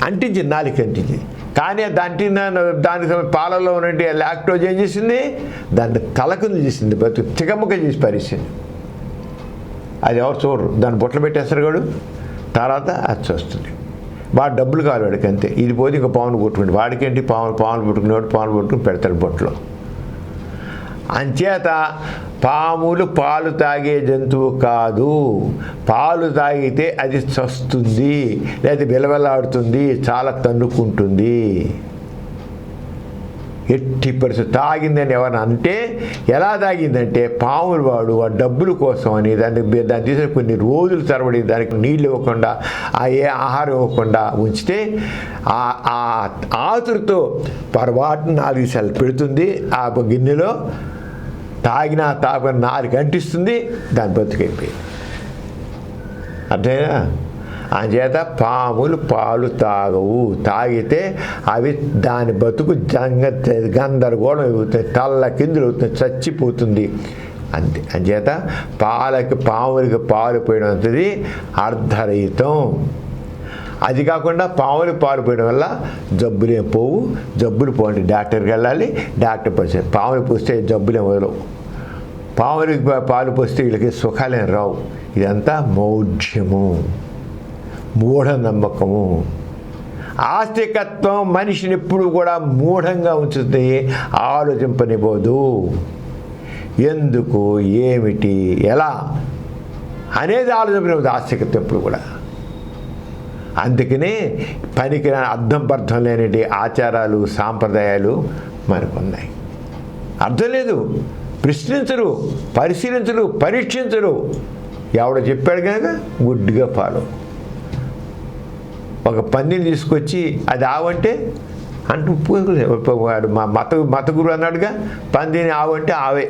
అంటించింది, నాలుగు అంటించింది. కానీ దానికి పాలలో ఉన్నట్టు లాక్టోజ్ ఏం చేసింది? దాన్ని తలకిందు చేసింది, బతుకు తికమ్మక చేసి పరిచింది. అది ఎవరు చూడరు, దాన్ని బొట్టలు పెట్టేస్తారు కాడు. తర్వాత అది చూస్తుంది. వాడు డబ్బులు కావాలి వాడికి, అంతే. ఇది పోతే ఇంకా పాములు కొట్టుకుంటే వాడికేంటి? పాములు పుట్టుకునేవాడు పాములు పుట్టుకుని పెడతాడు బొట్టలో. అంచేత పాములు పాలు తాగే జంతువు కాదు. పాలు తాగితే అది చస్తుంది, లేదా విలవెల్లాడుతుంది, చాలా తన్నుకుంటుంది. ఎట్టి పరిస్థితి తాగిందని ఎవరైనా అంటే ఎలా తాగిందంటే పాములు వాడు ఆ డబ్బుల కోసం అని దాన్ని తీసుకుని కొన్ని రోజులు తరబడి దానికి నీళ్ళు ఇవ్వకుండా, ఏ ఆహారం ఇవ్వకుండా ఉంచితే ఆ ఆతురుతో పొరపాటున 4 సార్లు పెడుతుంది ఆ గిన్నెలో. తాగిన నాలుగు అంటిస్తుంది, దాని బతుకైపోయింది. అర్థమైనా? అంచేత పాములు పాలు తాగవు. తాగితే అవి దాని బతుకు గందరగోళం అవుతుంది, తల్ల కిందులు అవుతుంది, చచ్చిపోతుంది, అంతే. అంచేత పాములకి పాలు పోయడం అంతది అర్ధరహితం. అది కాకుండా పాములు పాలు పోయడం వల్ల జబ్బులేం పోవు. జబ్బులు పోండి డాక్టర్కి వెళ్ళాలి, డాక్టర్ పోస్తే పాములు పోస్తే జబ్బులేం వదలవు. పాములకి పాలు పోస్తే వీళ్ళకి సుఖాలేం రావు. ఇదంతా మౌఢ్యము, మూఢనమ్మకము. ఆస్తికత్వం మనిషిని ఎప్పుడు కూడా మూఢంగా ఉంచుతుంది, ఆలోచింపనివ్వదు. ఎందుకు, ఏమిటి, ఎలా అనేది ఆలోచింపనివ్వదు ఆస్తికత్వం ఎప్పుడు కూడా. అందుకనే పనికి అర్థం పర్థం లేని ఆచారాలు సాంప్రదాయాలు మనకున్నాయి. అర్థం లేదు, ప్రశ్నించరు, పరిశీలించరు, పరీక్షించరు. ఎవడో చెప్పాడు కనుక గుడ్డిగా ఫాలో. ఒక పందిని తీసుకొచ్చి అది ఆవంటే అంటూ వాడు మా మత గురువు అన్నాడుగా, పందిని ఆవంటే ఆవే,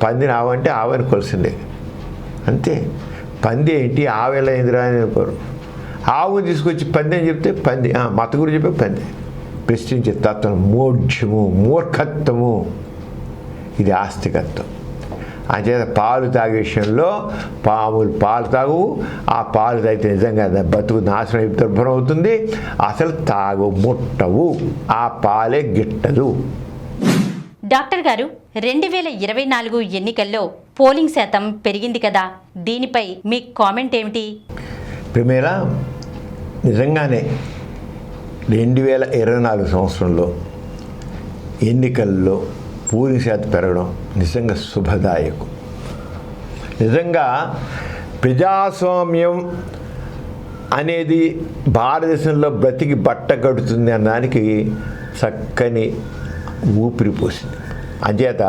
పందిని ఆవంటే ఆవని కొలిసిందే, అంతే. పంది ఏంటి ఆవేలా ఏందిరా అని అనుకోరు. ఆవుని తీసుకొచ్చి పంది అని చెప్తే పంది, మత గురు చెప్పే పంది. ప్రశ్నించే తత్వం మోఢ్యము, మూర్ఖత్వము. ఇది ఆస్తికత్వం. అంచేత పాలు తాగే విషయంలో పాములు పాలు తాగు, ఆ పాలు తాగితే నిజంగా బతుకు నాశనం దుర్భరం అవుతుంది, అసలు తాగు ముట్టవు, ఆ పాలే గిట్టదు. డాక్టర్ గారు, 2024 ఎన్నికల్లో పోలింగ్ శాతం పెరిగింది కదా, దీనిపై మీ కామెంట్ ఏమిటి? ప్రిమేరా, నిజంగానే 2024 సంవత్సరంలో ఎన్నికల్లో పోలింగ్ శాతం పెరగడం నిజంగా శుభదాయకం. నిజంగా ప్రజాస్వామ్యం అనేది భారతదేశంలో బ్రతికి బట్ట కడుతుంది అన్నదానికి చక్కని ఊపిరి పోసింది. అంచేత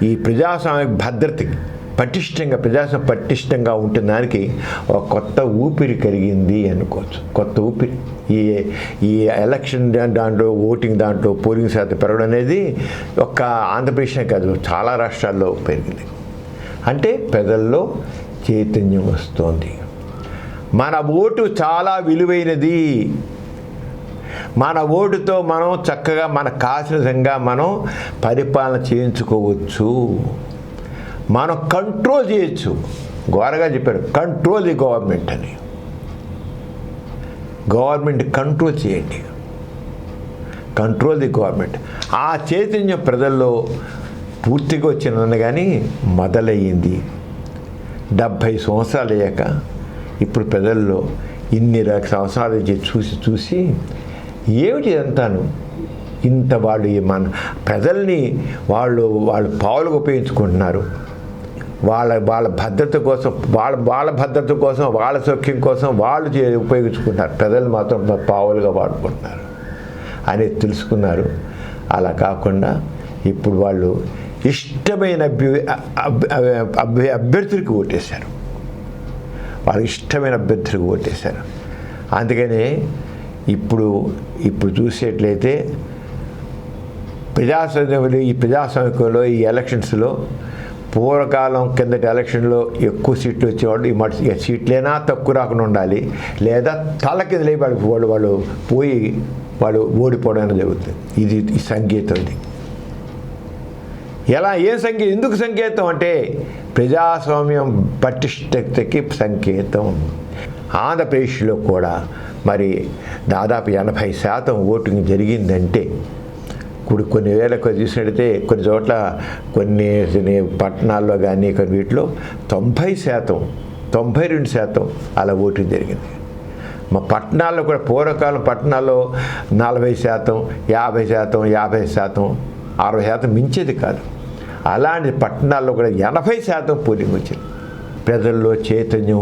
ఈ ప్రజాస్వామ్య భద్రతకి ప్రజాస్వామ్యం పటిష్టంగా ఉంటున్నానికి ఒక కొత్త ఊపిరి కలిగింది అనుకోవచ్చు. కొత్త ఊపిరి ఈ ఎలక్షన్ దాంట్లో, ఓటింగ్ దాంట్లో పోలింగ్ శాతం పెరగడం అనేది ఒక్క ఆంధ్రప్రదేశ్నే కాదు, చాలా రాష్ట్రాల్లో పెరిగింది. అంటే ప్రజల్లో చైతన్యం వస్తోంది. మన ఓటు చాలా విలువైనది. మన ఓటుతో మనం చక్కగా మనకు కాసిన విధంగా మనం పరిపాలన చేయించుకోవచ్చు, మనం కంట్రోల్ చేయొచ్చు. ఘోరగా చెప్పారు, కంట్రోల్ ది గవర్నమెంట్ అని. గవర్నమెంట్ కంట్రోల్ చేయండి, కంట్రోల్ ది గవర్నమెంట్. ఆ చైతన్యం ప్రజల్లో పూర్తిగా వచ్చిందని కానీ మొదలయ్యింది. 70 సంవత్సరాలు అయ్యాక ఇప్పుడు ప్రజల్లో ఇన్ని సంవత్సరాల నుంచి చూసి ఏమిటి ఇదంతాను, ఇంత వాళ్ళు మన ప్రజల్ని వాళ్ళు పావులుగా ఉపయోగించుకుంటున్నారు. వాళ్ళ భద్రత కోసం, వాళ్ళ భద్రత కోసం, వాళ్ళ సౌఖ్యం కోసం వాళ్ళు ఉపయోగించుకుంటున్నారు. ప్రజలు మాత్రం పావులుగా వాడుకుంటున్నారు అనేది తెలుసుకున్నారు. అలా కాకుండా ఇప్పుడు వాళ్ళు ఇష్టమైన అభ్యర్థులకు ఓటేశారు. వాళ్ళకి ఇష్టమైన అభ్యర్థులకు ఓటేశారు. అందుకనే ఇప్పుడు చూసేట్లయితే ఈ ప్రజాస్వామ్యంలో ఈ ఎలక్షన్స్లో పూర్వకాలం కిందటి ఎలక్షన్లో ఎక్కువ సీట్లు వచ్చేవాళ్ళు ఈ మాట సీట్లైనా తక్కువ రాకుండా ఉండాలి, లేదా తల కింద లేపాడు వాళ్ళు పోయి వాళ్ళు ఓడిపోవడం జరుగుతుంది. ఇది ఈ సంకేతం. ఇది ఎందుకు సంకేతం అంటే ప్రజాస్వామ్యం పటిష్టతకి సంకేతం. ఆంధ్రప్రదేశ్లో కూడా మరి దాదాపు 80% ఓటింగ్ జరిగిందంటే కొన్ని వేలకు చూసినట్టయితే కొన్ని చోట్ల కొన్ని పట్టణాల్లో కానీ కొన్ని వీటిలో 90%, 92% అలా ఓటింగ్ జరిగింది. మా పట్టణాల్లో కూడా పూర్వకాలం పట్టణాల్లో 40%, 50%, 50%, 60% మించేది కాదు. అలాంటి పట్టణాల్లో కూడా 80% పోలింగ్ వచ్చింది. ప్రజల్లో చైతన్యం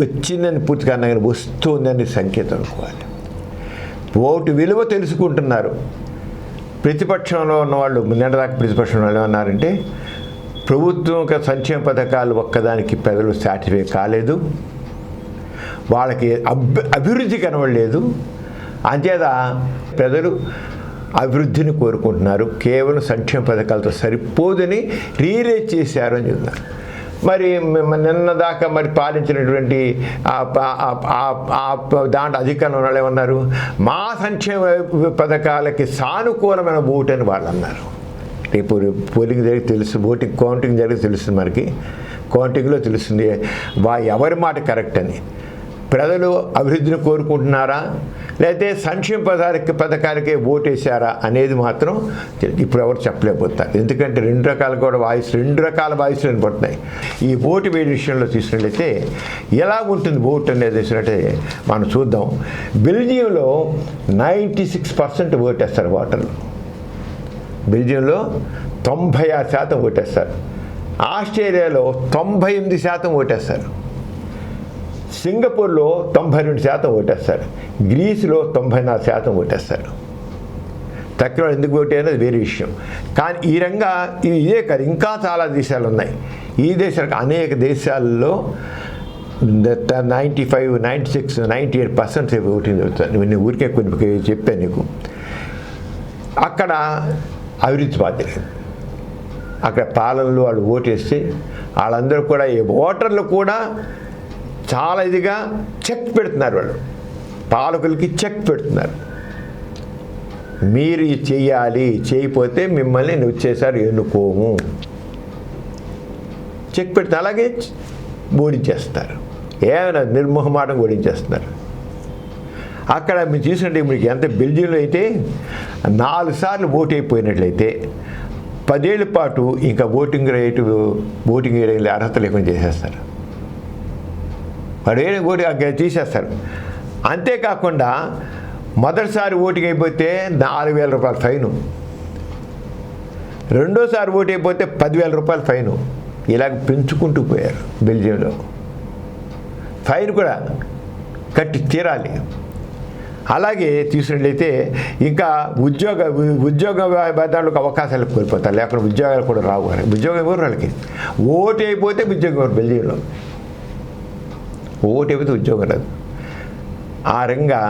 వచ్చిందని పూర్తిగా అన్నా కానీ వస్తుందని సంకేతం అనుకోవాలి. ఓటు విలువ తెలుసుకుంటున్నారు. ప్రతిపక్షంలో ఉన్నవాళ్ళు నిన్నదాకా ప్రతిపక్షంలో వాళ్ళు ఏమన్నారంటే ప్రభుత్వం యొక్క సంక్షేమ పథకాలు ఒక్కదానికి ప్రజలు సాటిస్ఫై కాలేదు, వాళ్ళకి అభివృద్ధి కనబడలేదు, అంచేత ప్రజలు అభివృద్ధిని కోరుకుంటున్నారు, కేవలం సంక్షేమ పథకాలతో సరిపోదని రియలైజ్ చేశారు అని చెప్తున్నారు. మరి నిన్న దాకా మరి పాలించినటువంటి దాంట్లో అధికారంలో వాళ్ళు ఏమన్నారు, మా సంక్షేమ పథకాలకి సానుకూలమైన ఓటు అని వాళ్ళు అన్నారు. ఇప్పుడు పోలింగ్ జరిగి తెలుసు, ఓటింగ్ కౌంటింగ్ జరిగి తెలుస్తుంది, మనకి కౌంటింగ్లో తెలుస్తుంది ఎవరి మాట కరెక్ట్ అని. ప్రజలు అభివృద్ధిని కోరుకుంటున్నారా లేకపోతే సంక్షేమ పథకాలకే ఓటేశారా అనేది మాత్రం ఇప్పుడు ఎవరు చెప్పలేకపోతారు. ఎందుకంటే రెండు రకాల వాయిస్లు వినపడుతున్నాయి. ఈ ఓటు వేడి విషయంలో తీసుకున్నట్లయితే ఎలా ఉంటుంది ఓటు అనేది చూసినట్టే మనం చూద్దాం. బెల్జియంలో 96% ఓటేస్తారు ఓటర్లు. బెల్జియంలో 96% ఓటేస్తారు. ఆస్ట్రేలియాలో 98% ఓటేస్తారు. సింగపూర్లో 92% ఓటేస్తారు. గ్రీసులో 94% ఓటేస్తారు. తక్కువ ఎందుకు ఓటేయాలో అది వేరే విషయం. కానీ ఈ రంగా ఇదే కాదు, ఇంకా చాలా దేశాలు ఉన్నాయి. ఈ దేశాలకు అనేక దేశాల్లో 95, 96, 98% ఓటింగ్ జరుగుతుంది. నేను ఊరికే కొన్ని చెప్పాను నీకు. అక్కడ అభివృద్ధి పాత్ర, అక్కడ పాలనలో వాళ్ళు ఓటేస్తే వాళ్ళందరూ కూడా ఓటర్లు కూడా చాలా ఇదిగా చెక్ పెడుతున్నారు. వాళ్ళు పాలకులకి చెక్ పెడుతున్నారు. మీరు ఇది చెయ్యాలి, చేయకపోతే మిమ్మల్ని నువ్వు చేశారు ఎన్నుకోము చెక్ పెడితే అలాగే ఓడించేస్తారు. ఏమైనా నిర్మోహమాటం ఓడించేస్తున్నారు. అక్కడ మీరు చూసినట్టు మీకు ఎంత బెల్జియంలో అయితే 4 సార్లు ఓటు అయిపోయినట్లయితే 10 ఏళ్ల పాటు ఇంకా ఓటింగ్ వేయడం అర్హత లేకుండా చేసేస్తారు. వాడు వేరే ఓటు తీసేస్తారు. అంతేకాకుండా మొదటిసారి ఓటింగ్ అయిపోతే 4,000 రూపాయల ఫైను, రెండోసారి ఓటు అయిపోతే 10,000 రూపాయల ఫైను. ఇలాగ పెంచుకుంటూ పోయారు బెల్జియంలో. ఫైన్ కూడా కట్టి తీరాలి. అలాగే చూసినట్లయితే ఇంకా ఉద్యోగ దాంట్లోకి అవకాశాలు కోల్పోతారు. లేకుండా ఉద్యోగాలు కూడా రావు. ఉద్యోగం ఎవరు వాళ్ళకి ఓటు అయిపోతే ఉద్యోగం ఎవరు బెల్జియంలో ఓటు అయిపోతే ఉద్యోగం రాదు. ఆ రంగా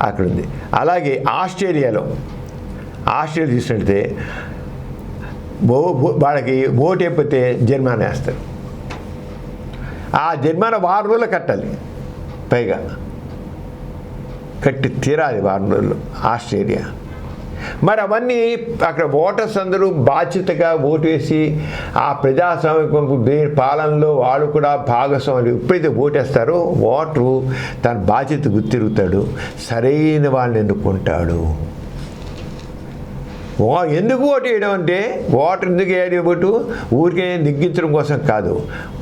అక్కడ ఉంది. అలాగే ఆస్ట్రేలియా చూసినట్లయితే వాళ్ళకి ఓటు అయిపోతే జరిమానా వేస్తారు. ఆ జరిమానా 6 రోజులు కట్టాలి. పైగా కట్టి తీరాలి 6 రోజులు ఆస్ట్రేలియా. మరి అవన్నీ అక్కడ ఓటర్స్ అందరూ బాధ్యతగా ఓటు వేసి ఆ ప్రజాస్వామ్య పాలనలో వాళ్ళు కూడా భాగస్వాములు. ఎప్పుడైతే ఓటేస్తారో ఓటరు తన బాధ్యత గుర్తిరుగుతాడు, సరైన వాళ్ళని ఎన్నుకుంటాడు. ఎందుకు ఓటు వేయడం అంటే ఓటర్ ఎందుకు వేయడం ఓటు ఊరికే నెగ్గించడం కోసం కాదు.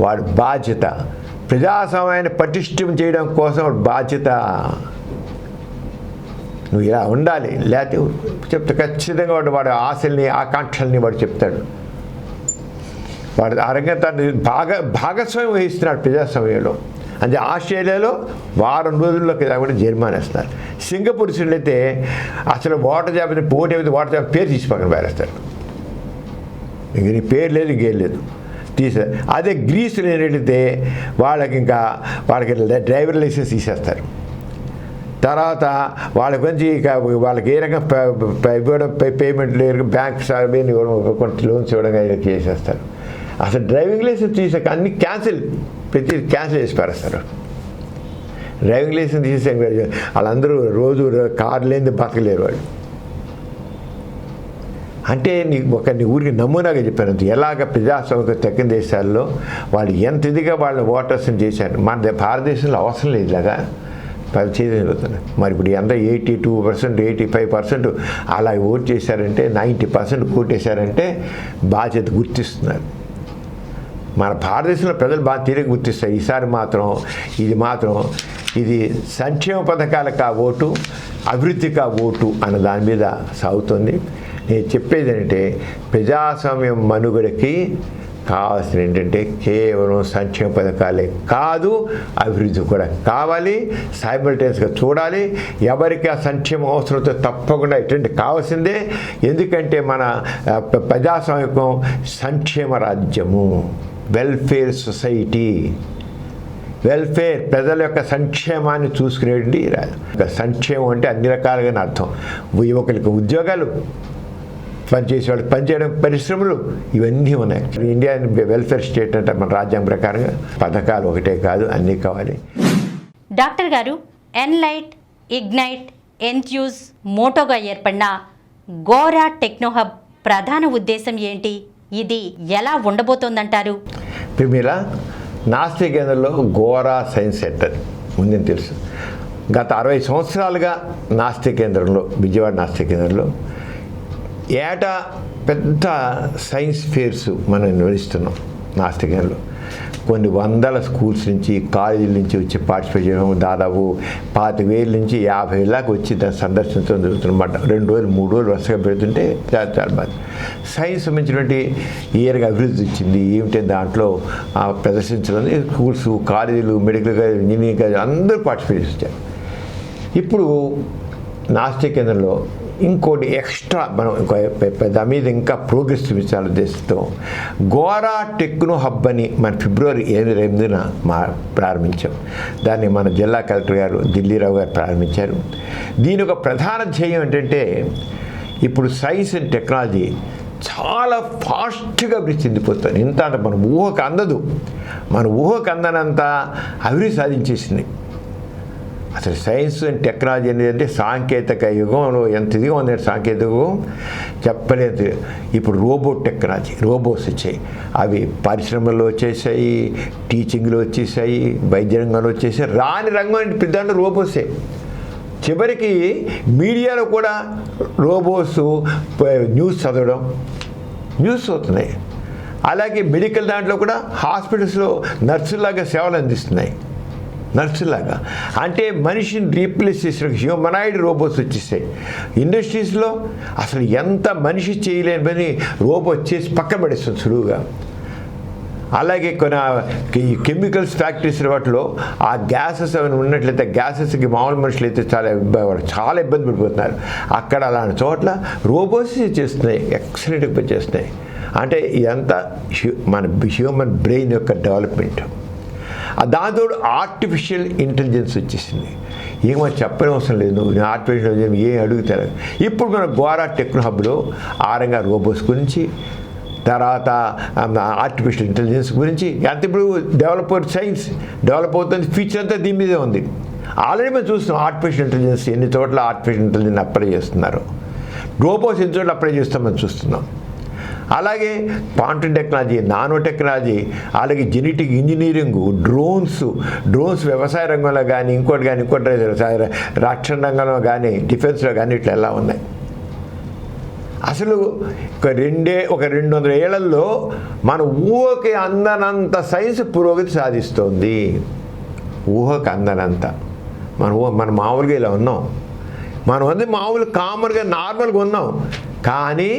వాడి బాధ్యత ప్రజాస్వామ్యాన్ని పటిష్టం చేయడం కోసం వాడి బాధ్యత. నువ్వు ఇలా ఉండాలి, లేకపోతే చెప్తే ఖచ్చితంగా వాడి ఆశల్ని ఆకాంక్షల్ని వాడు చెప్తాడు. వాడు ఆ రంగం తను భాగస్వామ్యం వహిస్తున్నాడు ప్రజాస్వామ్యంలో. అంటే ఆస్ట్రేలియాలో 1 వారం రోజుల్లోకి కూడా జరిమానా వేస్తున్నారు. సింగపూర్ అయితే అసలు ఓటర్ జాబితా ఓటు అయితే ఓటర్ జాబితా పేరు తీసి పక్కన పారేస్తారు. ఇంక నీ పేరు లేదు, ఇంకేం లేదు, తీసే. అదే గ్రీస్లో ఏంటంటే వాళ్ళకి డ్రైవర్ లైసెన్స్ తీసేస్తారు. తర్వాత వాళ్ళ గురించి వాళ్ళకి ఏ రకంగా ఇవ్వడం పేమెంట్లు బ్యాంక్స్ అవన్నీ కొంత లోన్స్ ఇవ్వడం చేసేస్తారు. అసలు డ్రైవింగ్ లైసెన్స్ తీసాక అన్ని ప్రతి క్యాన్సిల్ చేసి పారేస్తారు. డ్రైవింగ్ లైసెన్స్ తీసాక వాళ్ళందరూ రోజు కారు లేని బతకలేరు వాళ్ళు. అంటే నీ ఊరికి నమూనాగా చెప్పాను ఎలాగ ప్రజాస్వామ్య తగ్గిన దేశాల్లో వాళ్ళు ఎంత ఇదిగా వాళ్ళ ఓటర్స్ని చేశారు. మన భారతదేశంలో అవసరం లేదు ఇలాగా పరిచయం జరుగుతున్నాయి. మరి ఇప్పుడు ఎంత 82%, 85% అలా ఓటు చేశారంటే 90% ఓటేశారంటే బాధ్యత గుర్తిస్తున్నారు. మన భారతదేశంలో ప్రజలు బాగా తిరిగి గుర్తిస్తారు. ఈసారి ఇది సంక్షేమ పథకాలకా ఓటు, అభివృద్ధికా ఓటు అన్న దాని మీద సాగుతుంది. నేను చెప్పేది ఏంటంటే ప్రజాస్వామ్యం మనుగడకి కావాల్సిన ఏంటంటే కేవలం సంక్షేమ పథకాలే కాదు, అభివృద్ధి కూడా కావాలి. సైమల్టేనియస్గా చూడాలి. ఎవరికి ఆ సంక్షేమ అవసరంతో తప్పకుండా ఇటువంటి కావాల్సిందే. ఎందుకంటే మన ప్రజాస్వామ్యం సంక్షేమ రాజ్యము, వెల్ఫేర్ సొసైటీ. వెల్ఫేర్ ప్రజల యొక్క సంక్షేమాన్ని చూసుకునేది సంక్షేమం అంటే అన్ని రకాలుగా అర్థం. యువకులకు ఉద్యోగాలు, పనిచేసే వాళ్ళకి పనిచేయడం, పరిశ్రమలు, ఇవన్నీ ఉన్నాయి. ఇండియా వెల్ఫేర్ స్టేట్ అంటే మన రాజ్యాంగం ప్రకారంగా పథకాలు ఒకటే కాదు, అన్నీ కావాలి. డాక్టర్ గారు, ఎన్లైట్, ఇగ్నైట్, ఎన్థ్యూజ్ మోటోగా ఏర్పడిన గోరా టెక్నోహబ్ ప్రధాన ఉద్దేశం ఏంటి? ఇది ఎలా ఉండబోతోందంటారు? ప్రిమిలా నాస్తి కేంద్రంలో గోరా సైన్స్ సెంటర్ ఉందని తెలుసు. గత 60 సంవత్సరాలుగా నాస్తి కేంద్రంలో, విజయవాడ నాస్తి కేంద్రంలో ఏటా పెద్ద సైన్స్ ఫేర్స్ మనం నిర్వహిస్తున్నాం. నాస్తి కేంద్రంలో కొన్ని వందల స్కూల్స్ నుంచి, కాలేజీల నుంచి వచ్చి పార్టిసిపేట్ చేయడం, దాదాపు 25,000 నుంచి 50,000 దాకా వచ్చి దాన్ని సందర్శించడం జరుగుతుందన్నమాట. 2 రోజులు 3 రోజులు వరుసగా పెడుతుంటే చాలా బాగా సైన్స్ సంబంధించినటువంటి ఏరుగా అభివృద్ధి వచ్చింది ఏమిటంటే దాంట్లో ప్రదర్శించడం. స్కూల్స్, కాలేజీలు, మెడికల్ కాలేజ్, ఇంజనీరింగ్ కాలేజ్ అందరూ పార్టిసిపేట్ చేస్తారు. ఇప్పుడు నాస్తి కేంద్రంలో ఇంకోటి ఎక్స్ట్రా మనం దాని మీద ఇంకా ప్రోగ్రెస్ చూపించాలి ఉద్దేశంతో గోరా టెక్నో హబ్ అని మన ఫిబ్రవరి 8న ప్రారంభించాం. దాన్ని మన జిల్లా కలెక్టర్ గారు ఢిల్లీరావు గారు ప్రారంభించారు. దీని ఒక ప్రధాన ధ్యేయం ఏంటంటే ఇప్పుడు సైన్స్ అండ్ టెక్నాలజీ చాలా ఫాస్ట్గా అభివృద్ధి చెందిపోతుంది. ఇంత మన ఊహకు అందదు. మన ఊహకు అందనంత అభివృద్ధి సాధించేసింది. అసలు సైన్స్ అండ్ టెక్నాలజీ అనేది సాంకేతిక యుగంలో ఎంత ఇదిగా ఉంది సాంకేతిక యుగం చెప్పలేదు. ఇప్పుడు టెక్నాలజీ రోబోట్స్ వచ్చాయి, అవి పరిశ్రమల్లో వచ్చేసాయి, టీచింగ్లో వచ్చేసాయి, వైద్య రంగంలో వచ్చేసాయి, రాని రంగం పెద్ద రోబోట్సే. చివరికి మీడియాలో కూడా రోబోట్స్ న్యూస్ చదవడం, న్యూస్ అవుతున్నాయి. అలాగే మెడికల్ దాంట్లో కూడా హాస్పిటల్స్లో నర్సులాగా సేవలు అందిస్తున్నాయి. నర్సులాగా అంటే మనిషిని రీప్లేస్ చేసిన హ్యూమనాయిడ్ రోబోట్స్ వచ్చేసాయి. ఇండస్ట్రీస్లో అసలు ఎంత మనిషి చేయలేని పని రోబోట్ చేసి పక్కన పడేస్తుంది సులువుగా. అలాగే కొన్ని కెమికల్స్ ఫ్యాక్టరీస్ వాటిలో ఆ గ్యాసెస్ అవన్నీ ఉన్నట్లయితే గ్యాసెస్కి మామూలు మనుషులు అయితే చాలా ఇబ్బంది పడిపోతున్నారు. అక్కడ అలాంటి చోట్ల రోబోట్స్ చేస్తున్నాయి, ఎక్సలెంట్గా పనిచేస్తున్నాయి. అంటే ఇదంతా మన హ్యూమన్ బ్రెయిన్ యొక్క డెవలప్మెంట్. దాంతో ఆర్టిఫిషియల్ ఇంటెలిజెన్స్ వచ్చేసింది. ఏమో చెప్పని అవసరం లేదు, నువ్వు ఆర్టిఫిషియల్ ఇంటెలిజెన్స్ ఏం అడుగుతారు. ఇప్పుడు మన గోరా టెక్నో హబ్లో ఆరంగా రోబోట్స్ గురించి, తర్వాత ఆర్టిఫిషియల్ ఇంటెలిజెన్స్ గురించి ఎంత ఇప్పుడు సైన్స్ డెవలప్ అవుతుంది, ఫ్యూచర్ అంతా దీని మీదే ఉంది. ఆల్రెడీ మేము చూస్తున్నాం ఆర్టిఫిషియల్ ఇంటెలిజెన్స్ ఎన్ని చోట్ల ఆర్టిఫిషియల్ ఇంటెలిజెన్స్ అప్లై చేస్తున్నారు, రోబోట్స్ ఎన్ని చోట్ల అప్లై చేస్తామని చూస్తున్నాం. అలాగే క్వాంటమ్ టెక్నాలజీ, నానో టెక్నాలజీ, అలాగే జెనెటిక్ ఇంజనీరింగ్, డ్రోన్స్ వ్యవసాయ రంగంలో కానీ ఇంకోటి రక్షణ రంగంలో కానీ డిఫెన్స్లో కానీ ఇట్లా ఎలా ఉన్నాయి. అసలు ఒక 200 ఏళ్లలో మన ఊహకి అందనంత సైన్స్ పురోగతి సాధిస్తోంది. ఊహకు అందనంత మన మామూలుగా ఇలా ఉన్నాం, మనం అంది మామూలు కామన్గా నార్మల్గా ఉన్నాం. కానీ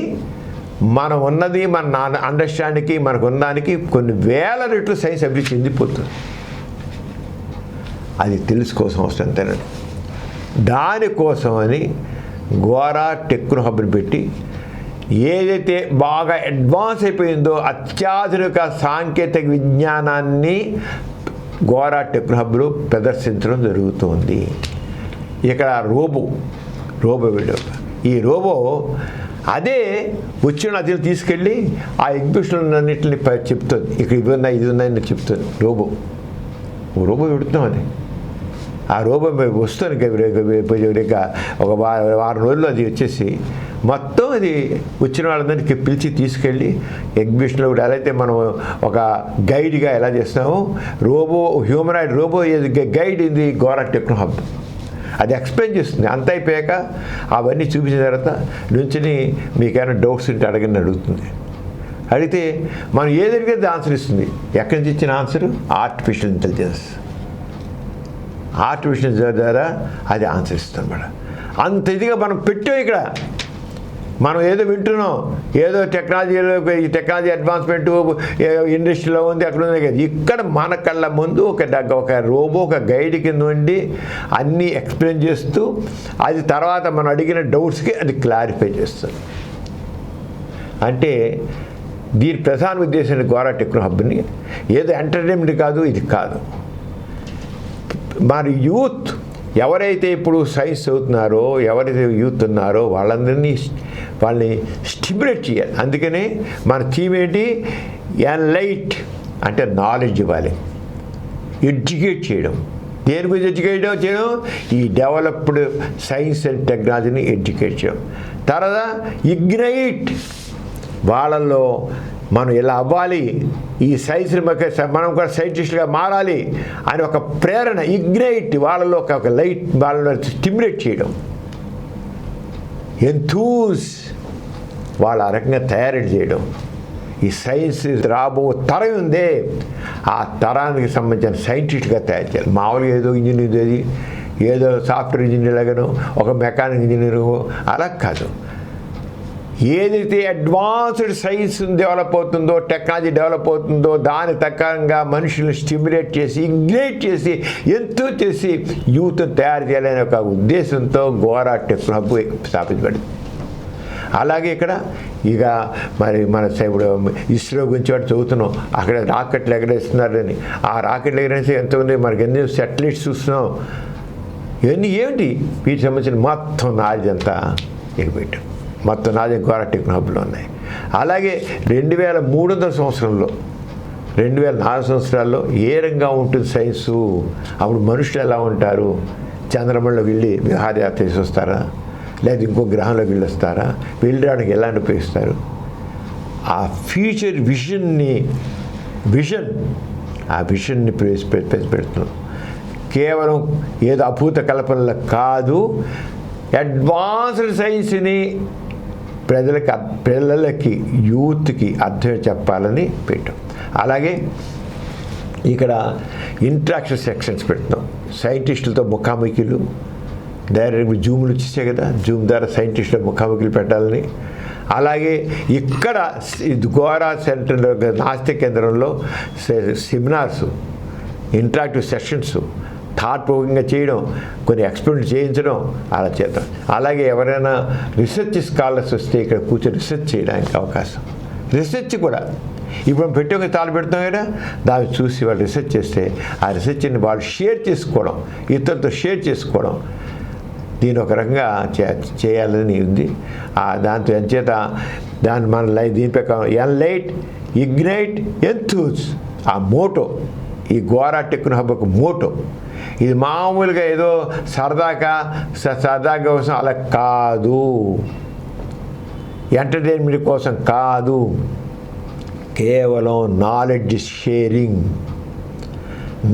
మనం ఉన్నది మన అండర్స్టాండింగ్కి మనకు ఉన్నదానికి కొన్ని వేల రెట్లు సైన్స్ అభివృద్ధి చెందిపోతుంది. అది తెలుసుకోసం అవసరం అంతేనండి. దానికోసమని గోరా టెక్నో హబ్ని పెట్టి ఏదైతే బాగా అడ్వాన్స్ అయిపోయిందో అత్యాధునిక సాంకేతిక విజ్ఞానాన్ని గోరా టెక్నో హబ్లో ప్రదర్శించడం జరుగుతుంది. ఇక్కడ రోబో వీడియో, ఈ రోబో అదే వచ్చిన అదిని తీసుకెళ్ళి ఆ ఎగ్జిబిషన్ అన్నింటిని చెప్తుంది. ఇక్కడ ఇది ఉన్నాయని చెప్తుంది. రోబో పెడుతున్నాం. అది ఆ రోబో వస్తుంది ఒక వారం రోజుల్లో అది వచ్చేసి మొత్తం అది వచ్చిన వాళ్ళందరికీ పిలిచి తీసుకెళ్ళి ఎగ్జిబిషన్లో కూడా ఎలా అయితే మనం ఒక గైడ్గా ఎలా చేస్తామో హ్యూమనాయిడ్ రోబో గైడ్ ఇది గోరా టెక్నో హబ్. అది ఎక్స్ప్లెయిన్ చేస్తుంది. అంత అయిపోయాక అవన్నీ చూపించిన తర్వాత నుంచుని మీకేమైనా డౌట్స్ ఉంటే అడుగుతుంది. అడిగితే మనం ఏది అడిగితే ఆన్సర్ ఇస్తుంది. ఎక్కడి నుంచి ఇచ్చిన ఆన్సర్ ఆర్టిఫిషియల్ ఇంటెలిజెన్స్ ద్వారా అది ఆన్సర్ ఇస్తుంది అన్నమాట. అంత ఇదిగా మనం పెట్టాం. ఇక్కడ మనం ఏదో వింటున్నాం, ఏదో ఈ టెక్నాలజీ అడ్వాన్స్మెంట్ ఇండస్ట్రీలో ఉంది, అక్కడ ఉంది కదా. ఇక్కడ మన కళ్ళ ముందు ఒక రోబో ఒక గైడ్ కింద ఉండి అన్నీ ఎక్స్ప్లెయిన్ చేస్తూ అది తర్వాత మనం అడిగిన డౌట్స్కి అది క్లారిఫై చేస్తుంది. అంటే దీని ప్రధాన ఉద్దేశం గోరా టెక్నో హబ్ని ఏదో ఎంటర్టైన్మెంట్ కాదు, ఇది కాదు. మరి యూత్ ఎవరైతే ఇప్పుడు సైన్స్ చదువుతున్నారో, ఎవరైతే యూత్ ఉన్నారో వాళ్ళని స్టిమ్యులేట్ చేయాలి. అందుకనే మన థీమ్ ఏంటి, ఎన్లైట్ అంటే నాలెడ్జ్ ఇవ్వాలి, ఎడ్యుకేట్ చేయడం. దేని గురించి ఎడ్యుకేట్ చేయడం, ఈ డెవలప్డ్ సైన్స్ అండ్ టెక్నాలజీని ఎడ్యుకేట్ చేయడం. తర్వాత ఇగ్నైట్, వాళ్ళల్లో మనం ఎలా అవ్వాలి, ఈ సైన్స్ని మనం కూడా సైంటిస్టులుగా మారాలి అని ఒక ప్రేరణ, ఇగ్నైట్, వాళ్ళలో ఒక లైట్, వాళ్ళలో స్టిమ్యులేట్ చేయడం. ఎంథూస్, వాళ్ళ రకంగా తయారు చేయడం. ఈ సైన్స్ రాబో తరం ఉందే, ఆ తరానికి సంబంధించిన సైంటిస్ట్గా తయారు చేయాలి. మామూలుగా ఏదో ఇంజనీర్, ఏదో సాఫ్ట్వేర్ ఇంజనీర్ లాగానో ఒక మెకానిక్ ఇంజనీరు అలా కాదు. ఏదైతే అడ్వాన్స్డ్ సైన్స్ డెవలప్ అవుతుందో, టెక్నాలజీ డెవలప్ అవుతుందో దాని తగ్గంగా మనుషులను స్టిమ్యులేట్ చేసి, ఇగ్నైట్ చేసి, ఎంతో చేసి యూత్ను తయారు చేయాలనే ఒక ఉద్దేశంతో గోరా టెక్నో హబ్ స్థాపించబడింది. అలాగే ఇక్కడ ఇక మరి మన ఇప్పుడు ఇస్రో గురించి వాడు చదువుతున్నాం, అక్కడ రాకెట్లు ఎగరేస్తున్నారని. ఆ రాకెట్లు ఎగరేసి ఎంతమంది మనకి ఎన్ని సాటిలైట్స్ చూస్తున్నాం, ఇవన్నీ ఏమిటి, వీటికి సంబంధించిన మొత్తం నాలెడ్జ్ అంతా ఎగిపెట్టాం. మొత్తం నాలెడ్జ్ గోరా టెక్నో హబ్లో ఉన్నాయి. అలాగే 2300 సంవత్సరంలో 2004 సంవత్సరాల్లో ఏ రంగా ఉంటుంది సైన్సు, అప్పుడు మనుషులు ఎలా ఉంటారు, చంద్రమండలోకి వెళ్ళి విహారయాత్ర చేసి వస్తారా, లేదా ఇంకో గ్రహంలోకి వెళ్ళి వస్తారా, వెళ్ళి రావడానికి ఎలా ఉపయోగిస్తారు? ఆ ఫ్యూచర్ ఆ విజన్ని ప్రవేశపెడుతున్నాం. కేవలం ఏదో అభూత కల్పనలు కాదు, అడ్వాన్స్డ్ సైన్స్ని పిల్లలకి యూత్కి అర్థం చెప్పాలని పెట్టాం. అలాగే ఇక్కడ ఇంటరాక్షన్ సెక్షన్స్ పెడుతున్నాం. సైంటిస్టులతో ముఖాముఖిలు, డైరెక్ట్ జూమ్లు వచ్చేసాయి కదా, జూమ్ ద్వారా సైంటిస్టుల ముఖాముఖిలు పెట్టాలని. అలాగే ఇక్కడ గోరా సెంటర్లో నాస్తిక కేంద్రంలో సెమినార్స్, ఇంటరాక్టివ్ సెషన్స్, థాట్ ప్రోవింగ్గా చేయడం, కొన్ని ఎక్స్పెరిమెంట్ చేయించడం అలా చేద్దాం. అలాగే ఎవరైనా రీసెర్చ్ స్కాలర్స్ వస్తే ఇక్కడ కూర్చొని రీసెర్చ్ చేయడానికి అవకాశం. రీసెర్చ్ కూడా ఇప్పుడు పెట్టి ఒక తాళు పెడతాం కదా, దాన్ని చూసి వాళ్ళు రీసెర్చ్ చేస్తే ఆ రీసెర్చ్ని వాళ్ళు షేర్ చేసుకోవడం, ఇతరులతో షేర్ చేసుకోవడం, దీని ఒక రకంగా చేయాలని ఉంది. దాంతో ఎంచేత దాన్ని మన దీని ప్రకారం ఎన్లైట్, ఇగ్నైట్, ఎంథూజ్ ఆ మోటో, ఈ గోరా టెక్నో హబ్కు మోటో. ఇది మామూలుగా ఏదో సరదాగా కోసం అలా కాదు, ఎంటర్టైన్మెంట్ కోసం కాదు, కేవలం నాలెడ్జ్ షేరింగ్,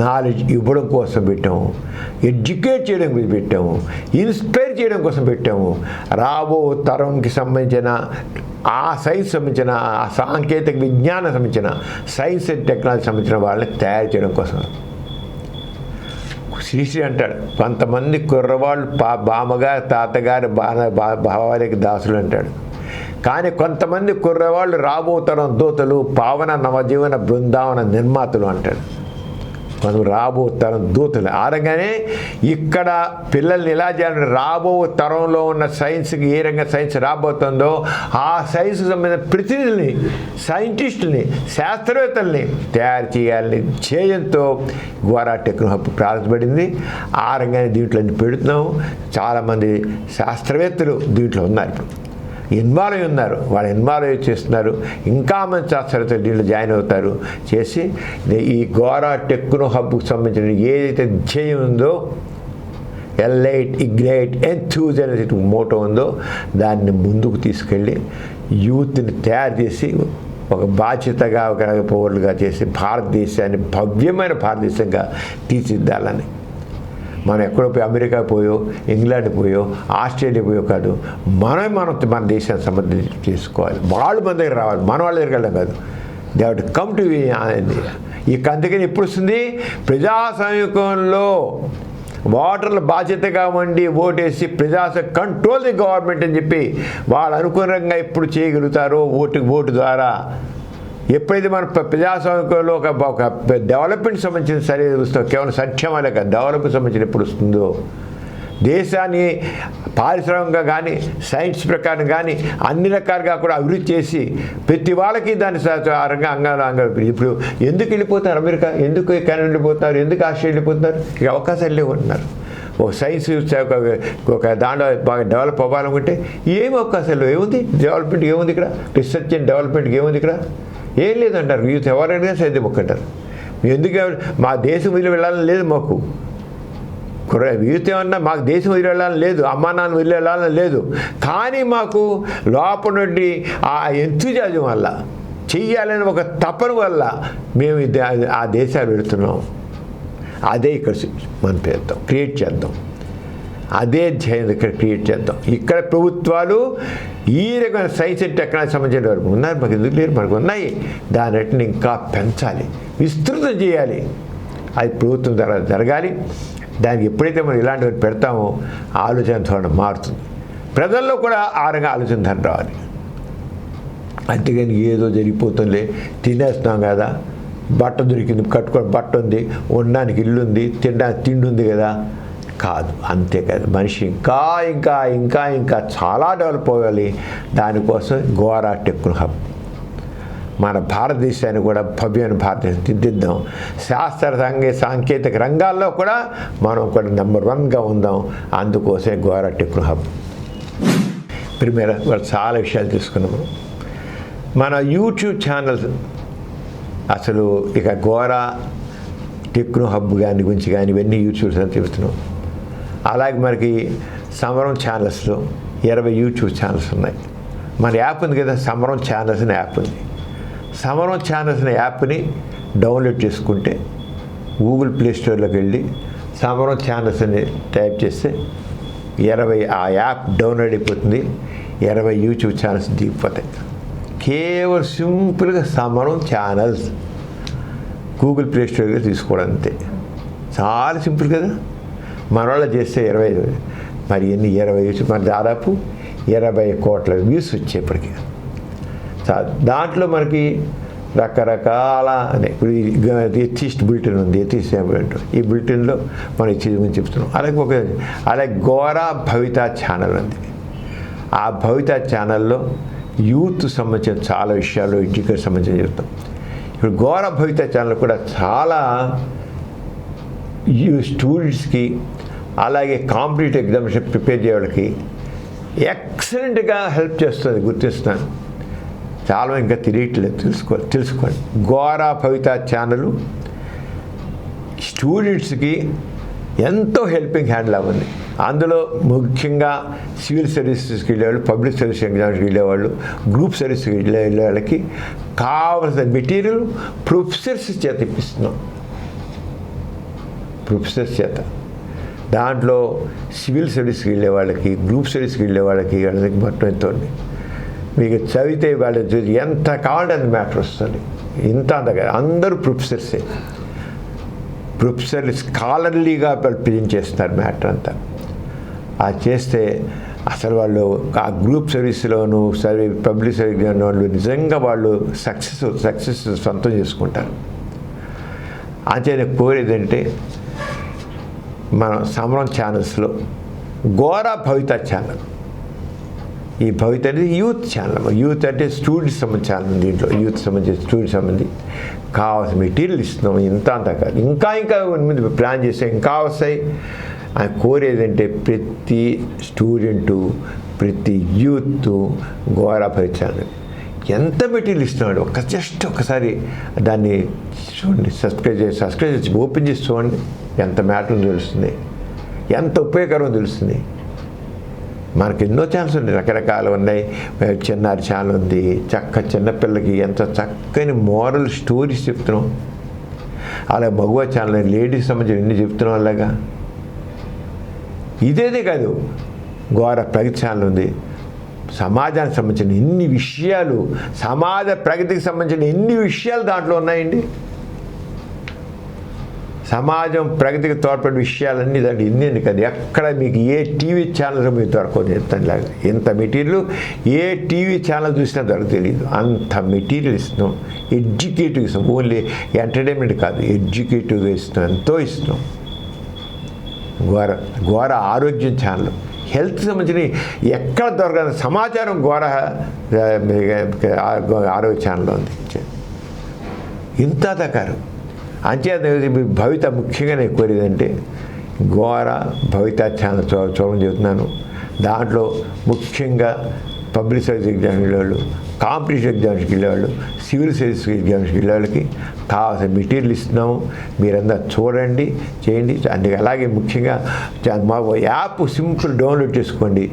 నాలెడ్జ్ ఇవ్వడం కోసం పెట్టాము, ఎడ్యుకేట్ చేయడం కోసం పెట్టాము, ఇన్స్పైర్ చేయడం కోసం పెట్టాము. రాబో తరంకి సంబంధించిన ఆ సైన్స్ సంబంధించిన, ఆ సాంకేతిక విజ్ఞానం సంబంధించిన, సైన్స్ అండ్ టెక్నాలజీ సంబంధించిన వాళ్ళని తయారు చేయడం కోసం. శ్రీశ్రీ అంటాడు, కొంతమంది కుర్రవాళ్ళు బామ్మగారు తాతగారు భావాలకి దాసులు అంటాడు. కానీ కొంతమంది కుర్రవాళ్ళు రాబో తరం దూతలు, పావన నవజీవన బృందావన నిర్మాతలు అంటాడు. మనం రాబో తరం దూతలు ఆరగానే ఇక్కడ పిల్లల్ని ఎలా చేయాలంటే రాబో తరంలో ఉన్న సైన్స్కి ఏ రంగా సైన్స్ రాబోతుందో ఆ సైన్స్కి సంబంధించిన ప్రతినిధుల్ని, సైంటిస్టుల్ని, శాస్త్రవేత్తల్ని తయారు చేయాలని ధ్యేయంతో గోరా టెక్నో హబ్ ప్రారంభపడింది. ఆ రంగాన్ని దీంట్లో పెడుతున్నాము. చాలామంది శాస్త్రవేత్తలు దీంట్లో ఉన్నారు, ఇప్పుడు ఇన్వాల్వ్ ఉన్నారు, వాళ్ళు ఇన్వాల్వ్ చేస్తున్నారు. ఇంకా మంది శాస్త్రవేత్తలు దీంట్లో జాయిన్ అవుతారు చేసి ఈ గోరా టెక్నో హబ్కు సంబంధించిన ఏదైతే ధ్యేయం ఉందో, ఎల్లైట్, ఇగ్నైట్, ఎంథూజ్ అనేది మోటో ఉందో దాన్ని ముందుకు తీసుకెళ్ళి యూత్ని తయారు చేసి ఒక బాధ్యతగా, ఒక పౌరులుగా చేసి భారతదేశాన్ని భవ్యమైన భారతదేశంగా తీర్చిదిద్దాలని. మనం ఎక్కడో పోయి అమెరికా పోయో, ఇంగ్లాండ్ పోయో, ఆస్ట్రేలియా పోయో కాదు, మన దేశాన్ని సంబంధించి చేసుకోవాలి. వాళ్ళు మన దగ్గర రావాలి, మన వాళ్ళ దగ్గరికి వెళ్ళడం కాదు. They have to come to ఇక. అందుకని ఎప్పుడు వస్తుంది? ప్రజాస్వామ్యంలో ఓటర్ల బాధ్యతగా ఉండి ఓటేసి కంట్రోల్ ది గవర్నమెంట్ అని చెప్పి వాళ్ళు అనుకూలంగా ఎప్పుడు చేయగలుగుతారో ఓటు ద్వారా. ఎప్పుడైతే మన ప్రజాస్వామ్యంలో ఒక డెవలప్మెంట్ సంబంధించిన సరైన వస్తుందో, కేవలం సంక్షేమాలే కాదు, డెవలప్మెంట్ సంబంధించిన ఎప్పుడు వస్తుందో, దేశాన్ని పారిశ్రామికంగా కానీ సైన్స్ ప్రకారం కానీ అన్ని రకాలుగా కూడా అభివృద్ధి చేసి ప్రతి వాళ్ళకి దాని అంగాలు. ఇప్పుడు ఎందుకు వెళ్ళిపోతారు అమెరికా, ఎందుకు కెనడా వెళ్ళిపోతున్నారు, ఎందుకు ఆస్ట్రేలియా వెళ్ళిపోతున్నారు? ఇక అవకాశాలు లేకుంటున్నారు. ఒక సైన్స్ ఒక దాంట్లో బాగా డెవలప్ అవ్వాలనుకుంటే ఏమి అవకాశాలు ఏముంది? డెవలప్మెంట్ ఏముంది ఇక్కడ? రీసెర్చ్ అండ్ డెవలప్మెంట్ ఏముంది ఇక్కడ? ఏం లేదంటారు. యూత్ ఎవరైనా సైతే మొక్కంటారు. ఎందుకు మా దేశం వదిలి వెళ్ళాలని లేదు మాకు. యూత్ ఏమన్నా మాకు దేశం వదిలి వెళ్ళాలని లేదు, అమ్మా నాన్న వదిలి వెళ్ళాలని లేదు. కానీ మాకు లోపల నుండి ఆ ఎంతూజియాజం వల్ల, చెయ్యాలని ఒక తపన వల్ల మేము ఆ దేశాలు వెళుతున్నాం. అదే ఇక్కడ మనం చేద్దాం, క్రియేట్ చేద్దాం. అదే ధ్యేయం ఇక్కడ క్రియేట్ చేద్దాం. ఇక్కడ ప్రభుత్వాలు ఈ రకమైన సైన్స్ అండ్ టెక్నాలజీ సంబంధించిన వరకు ఉన్నారు, మాకు ఎందుకు లేరు, మనకు ఉన్నాయి. దానిని ఇంకా పెంచాలి, విస్తృతం చేయాలి. అది ప్రభుత్వం ద్వారా జరగాలి. దానికి ఎప్పుడైతే మనం ఇలాంటివి పెడతామో ఆలోచన ధోరణి మారుతుంది. ప్రజల్లో కూడా ఆ రకంగా ఆలోచన ధోరణి రావాలి. అంతేగాని ఏదో జరిగిపోతుంది, తినేస్తున్నాం కదా, బట్ట దొరికింది, కట్టుకోవడం బట్ట ఉంది, ఉండడానికి ఇల్లు ఉంది, తినడానికి తిండి ఉంది కదా, కాదు. అంతేకాదు, మనిషి ఇంకా ఇంకా ఇంకా ఇంకా చాలా డెవలప్ అవ్వాలి. దానికోసం గోరా టెక్నో హబ్ మన భారతదేశాన్ని కూడా భవ్యమైన భారతదేశం తీర్చిదిద్దాం. శాస్త్ర సాంకేతిక రంగాల్లో కూడా మనం కూడా నెంబర్ 1గా ఉందాం. అందుకోసమే గోరా టెక్నో హబ్. ప్రిమేర వాళ్ళు చాలా విషయాలు తీసుకున్నాము. మన యూట్యూబ్ ఛానల్స్ అసలు ఇక గోరా టెక్నో హబ్ గురించి కానీ ఇవన్నీ యూట్యూబ్స్ అని చెబుతున్నాం. అలాగే మనకి సమరం ఛానల్స్లో 20 యూట్యూబ్ ఛానల్స్ ఉన్నాయి. మన యాప్ ఉంది కదా, సమరం ఛానల్స్ అనే యాప్ ఉంది. సమరం ఛానల్స్ అనే యాప్ని డౌన్లోడ్ చేసుకుంటే గూగుల్ ప్లే స్టోర్లోకి వెళ్ళి సమరం ఛానల్స్ అని టైప్ చేస్తే 20 ఆ యాప్ డౌన్లోడ్ అయిపోతుంది. 20 యూట్యూబ్ ఛానల్స్ దిగిపోతాయి. కేవలం సింపుల్గా సమరం ఛానల్స్ గూగుల్ ప్లే స్టోర్గా తీసుకోవడం అంతే. చాలా సింపుల్ కదా. మన వాళ్ళు చేస్తే 20 మరి ఎన్ని 20 యూట్యూబ్ మరి దాదాపు 20 కోట్ల వ్యూస్ వచ్చేప్పటికి. దాంట్లో మనకి రకరకాల ఇప్పుడు ఎథిస్ట్ బులెటిన్ ఉంది, ఎథిస్ట్ బులెటిన్. ఈ బులెటిన్లో మనం గురించి చెప్తున్నాం. అలాగే గోరా భవిత ఛానల్ ఉంది. ఆ భవిత ఛానల్లో యూత్ సంబంధించిన చాలా విషయాలు, ఎడ్యుకేషన్ సంబంధించిన చెప్తాం. ఇప్పుడు గోరా భవిత ఛానల్ కూడా చాలా స్టూడెంట్స్కి అలాగే కాంపిటేటివ్ ఎగ్జామినేషన్ ప్రిపేర్ చేయ వాళ్ళకి ఎక్సలెంట్గా హెల్ప్ చేస్తుంది. గుర్తిస్తున్నాను, చాలా ఇంకా తెలియట్లేదు, తెలుసుకోండి. గోరా భవిత ఛానల్ స్టూడెంట్స్కి ఎంతో హెల్పింగ్ హ్యాండ్ లాగా ఉంది. అందులో ముఖ్యంగా సివిల్ సర్వీసెస్కి వెళ్ళేవాళ్ళు, పబ్లిక్ సర్వీస్ ఎగ్జామ్స్కి వెళ్ళేవాళ్ళు, గ్రూప్ సర్వీస్కి వెళ్ళే వాళ్ళకి కావలసిన మెటీరియల్ ప్రొఫెసర్స్ చేత ఇప్పిస్తున్నాం. ప్రొఫెసర్స్ చేత దాంట్లో సివిల్ సర్వీస్కి వెళ్ళే వాళ్ళకి, గ్రూప్ సర్వీస్కి వెళ్ళే వాళ్ళకి మొత్తం ఎంతో ఉంది. మీకు చదివితే వాళ్ళ ఎంత కావాలంటే అంత మ్యాటర్ వస్తుంది. ఇంత అంతగా అందరూ ప్రొఫెసర్సే. ప్రొఫెసర్లు స్కాలర్లీగా ప్రజెంట్ చేస్తున్నారు మ్యాటర్ అంతా. అది చేస్తే అసలు వాళ్ళు ఆ గ్రూప్ సర్వీస్లోను పబ్లిక్ సర్వీస్లోను వాళ్ళు నిజంగా వాళ్ళు సక్సెస్ సొంతం చేసుకుంటారు. అంతే కోరేదంటే మన సమరం ఛానల్స్లో గోరా భవిత ఛానల్, ఈ భవిత అనేది యూత్ ఛానల్. యూత్ అంటే స్టూడెంట్స్ సంబంధించిన ఛానల్. దీంట్లో యూత్ సంబంధించి స్టూడెంట్స్ సంబంధించి కావాల్సిన మెటీరియల్ ఇస్తున్నాం. ఇంత అంతా కాదు, ఇంకా ముందు ప్లాన్ చేస్తే ఇంకా వస్తాయి. ఆయన కోరేదంటే ప్రతి స్టూడెంటు, ప్రతి యూత్ గోరా భవిత ఛానల్ ఎంత మెటీరియల్ ఇస్తున్నాడు జస్ట్ ఒకసారి దాన్ని చూడండి. సబ్స్క్రైబ్ చేసి ఓపెన్ చేసి చూడండి. ఎంత మ్యాటర్ తెలుస్తుంది, ఎంత ఉపయోగకరం తెలుస్తుంది. మనకి ఎన్నో ఛానల్స్ ఉన్నాయి, రకరకాలు ఉన్నాయి. చిన్నారి ఛానల్ ఉంది, చిన్నపిల్లకి ఎంత చక్కని మోరల్ స్టోరీస్ చెప్తున్నాం. అలాగే మగవ ఛానల్, లేడీస్ సంబంధించి ఎన్ని చెప్తున్నాం. అలాగా ఇదేదే కాదు, గోరా ప్రగతి ఛానల్ ఉంది. సమాజానికి సంబంధించిన ఎన్ని విషయాలు, సమాజ ప్రగతికి సంబంధించిన ఎన్ని విషయాలు దాంట్లో ఉన్నాయండి. సమాజం ప్రగతికి తోడ్పడే విషయాలన్నీ దాంట్లో ఎన్ని కాదు. ఎక్కడ మీకు ఏ టీవీ ఛానల్ మీకు దొరకదు. ఎంతలాగా ఎంత మెటీరియల్ ఏ టీవీ ఛానల్ చూసినా దొరకలేదు. అంత మెటీరియల్ ఇస్తున్నాం. ఎడ్యుకేటివ్ ఇస్తాం. ఓన్లీ ఎంటర్టైన్మెంట్ కాదు, ఎడ్యుకేటివ్గా ఇస్తున్నాం. ఎంతో ఇస్తున్నాం. గోరా ఆరోగ్యం ఛానల్, హెల్త్ సంబంధించిన ఎక్కడ దొరకదు సమాచారం గోరా ఆరోగ్య ఛానల్లో ఉంది. ఇంత దకారు అంచేత భవిత ముఖ్యంగా నేను కోరేదంటే గోరా భవిత ఛానల్ చూడమని చెబుతున్నాను. దాంట్లో ముఖ్యంగా పబ్లిక్ సర్వీస్ ఎగ్జామ్స్కి వెళ్ళేవాళ్ళు, కాంపిటేటివ్ ఎగ్జామ్స్కి వెళ్ళేవాళ్ళు, సివిల్ సర్వీస్ ఎగ్జామ్స్కి వెళ్ళేవాళ్ళకి కావాల్సిన మెటీరియల్ ఇస్తున్నాము. మీరందరూ చూడండి, చేయండి. అందుకే అలాగే ముఖ్యంగా మా యాప్ సింపుల్ డౌన్లోడ్ చేసుకోండి.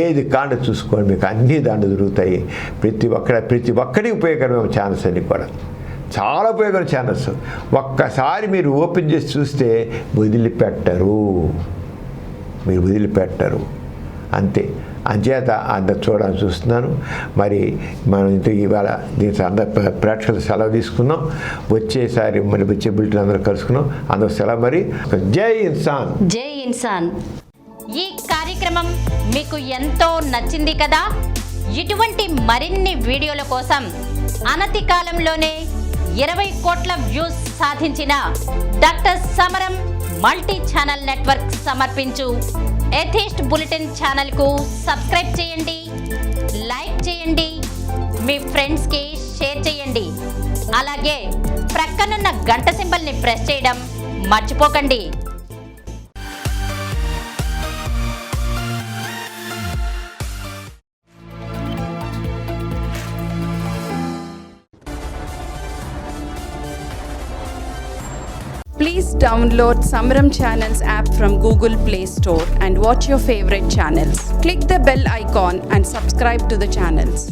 ఏది కాండ చూసుకోండి, మీకు అన్నీ దాంట్లో దొరుకుతాయి. ప్రతి ఒక్కరికి ఉపయోగకరమైన ఛానల్స్ అన్నీ కూడా చాలా ఉపయోగకరమైన ఛానల్స్. ఒక్కసారి మీరు ఓపెన్ చేసి చూస్తే మీరు వదిలిపెట్టరు అంతే. అంచేత అందరు చూడాలని చూస్తున్నాను. మరి మనం ఇవాళ దీని అందరు ప్రేక్షకులు సెలవు తీసుకున్నాం. వచ్చేసారి మరి వచ్చే బులెటిన్ అందరూ కలుసుకున్నాం. అందరూ సెలవు. మరి జై ఇన్సాన్. జై ఇన్సాన్. ఈ కార్యక్రమం మీకు ఎంతో నచ్చింది కదా. ఇటువంటి మరిన్ని వీడియోల కోసం అనతి కాలంలోనే 20 కోట్ల వ్యూస్ సాధించిన డాక్టర్ సమరం మల్టీ ఛానల్ నెట్వర్క్ సమర్పించు ఎథిస్ట్ బులెటిన్ ఛానల్కు సబ్స్క్రైబ్ చేయండి, లైక్ చేయండి, మీ ఫ్రెండ్స్కి షేర్ చేయండి. అలాగే ప్రక్కనున్న గంట సింబల్ని ప్రెస్ చేయడం మర్చిపోకండి. Please download Samaram Channels app from Google Play Store and watch your favorite channels. Click the bell icon and subscribe to the channels.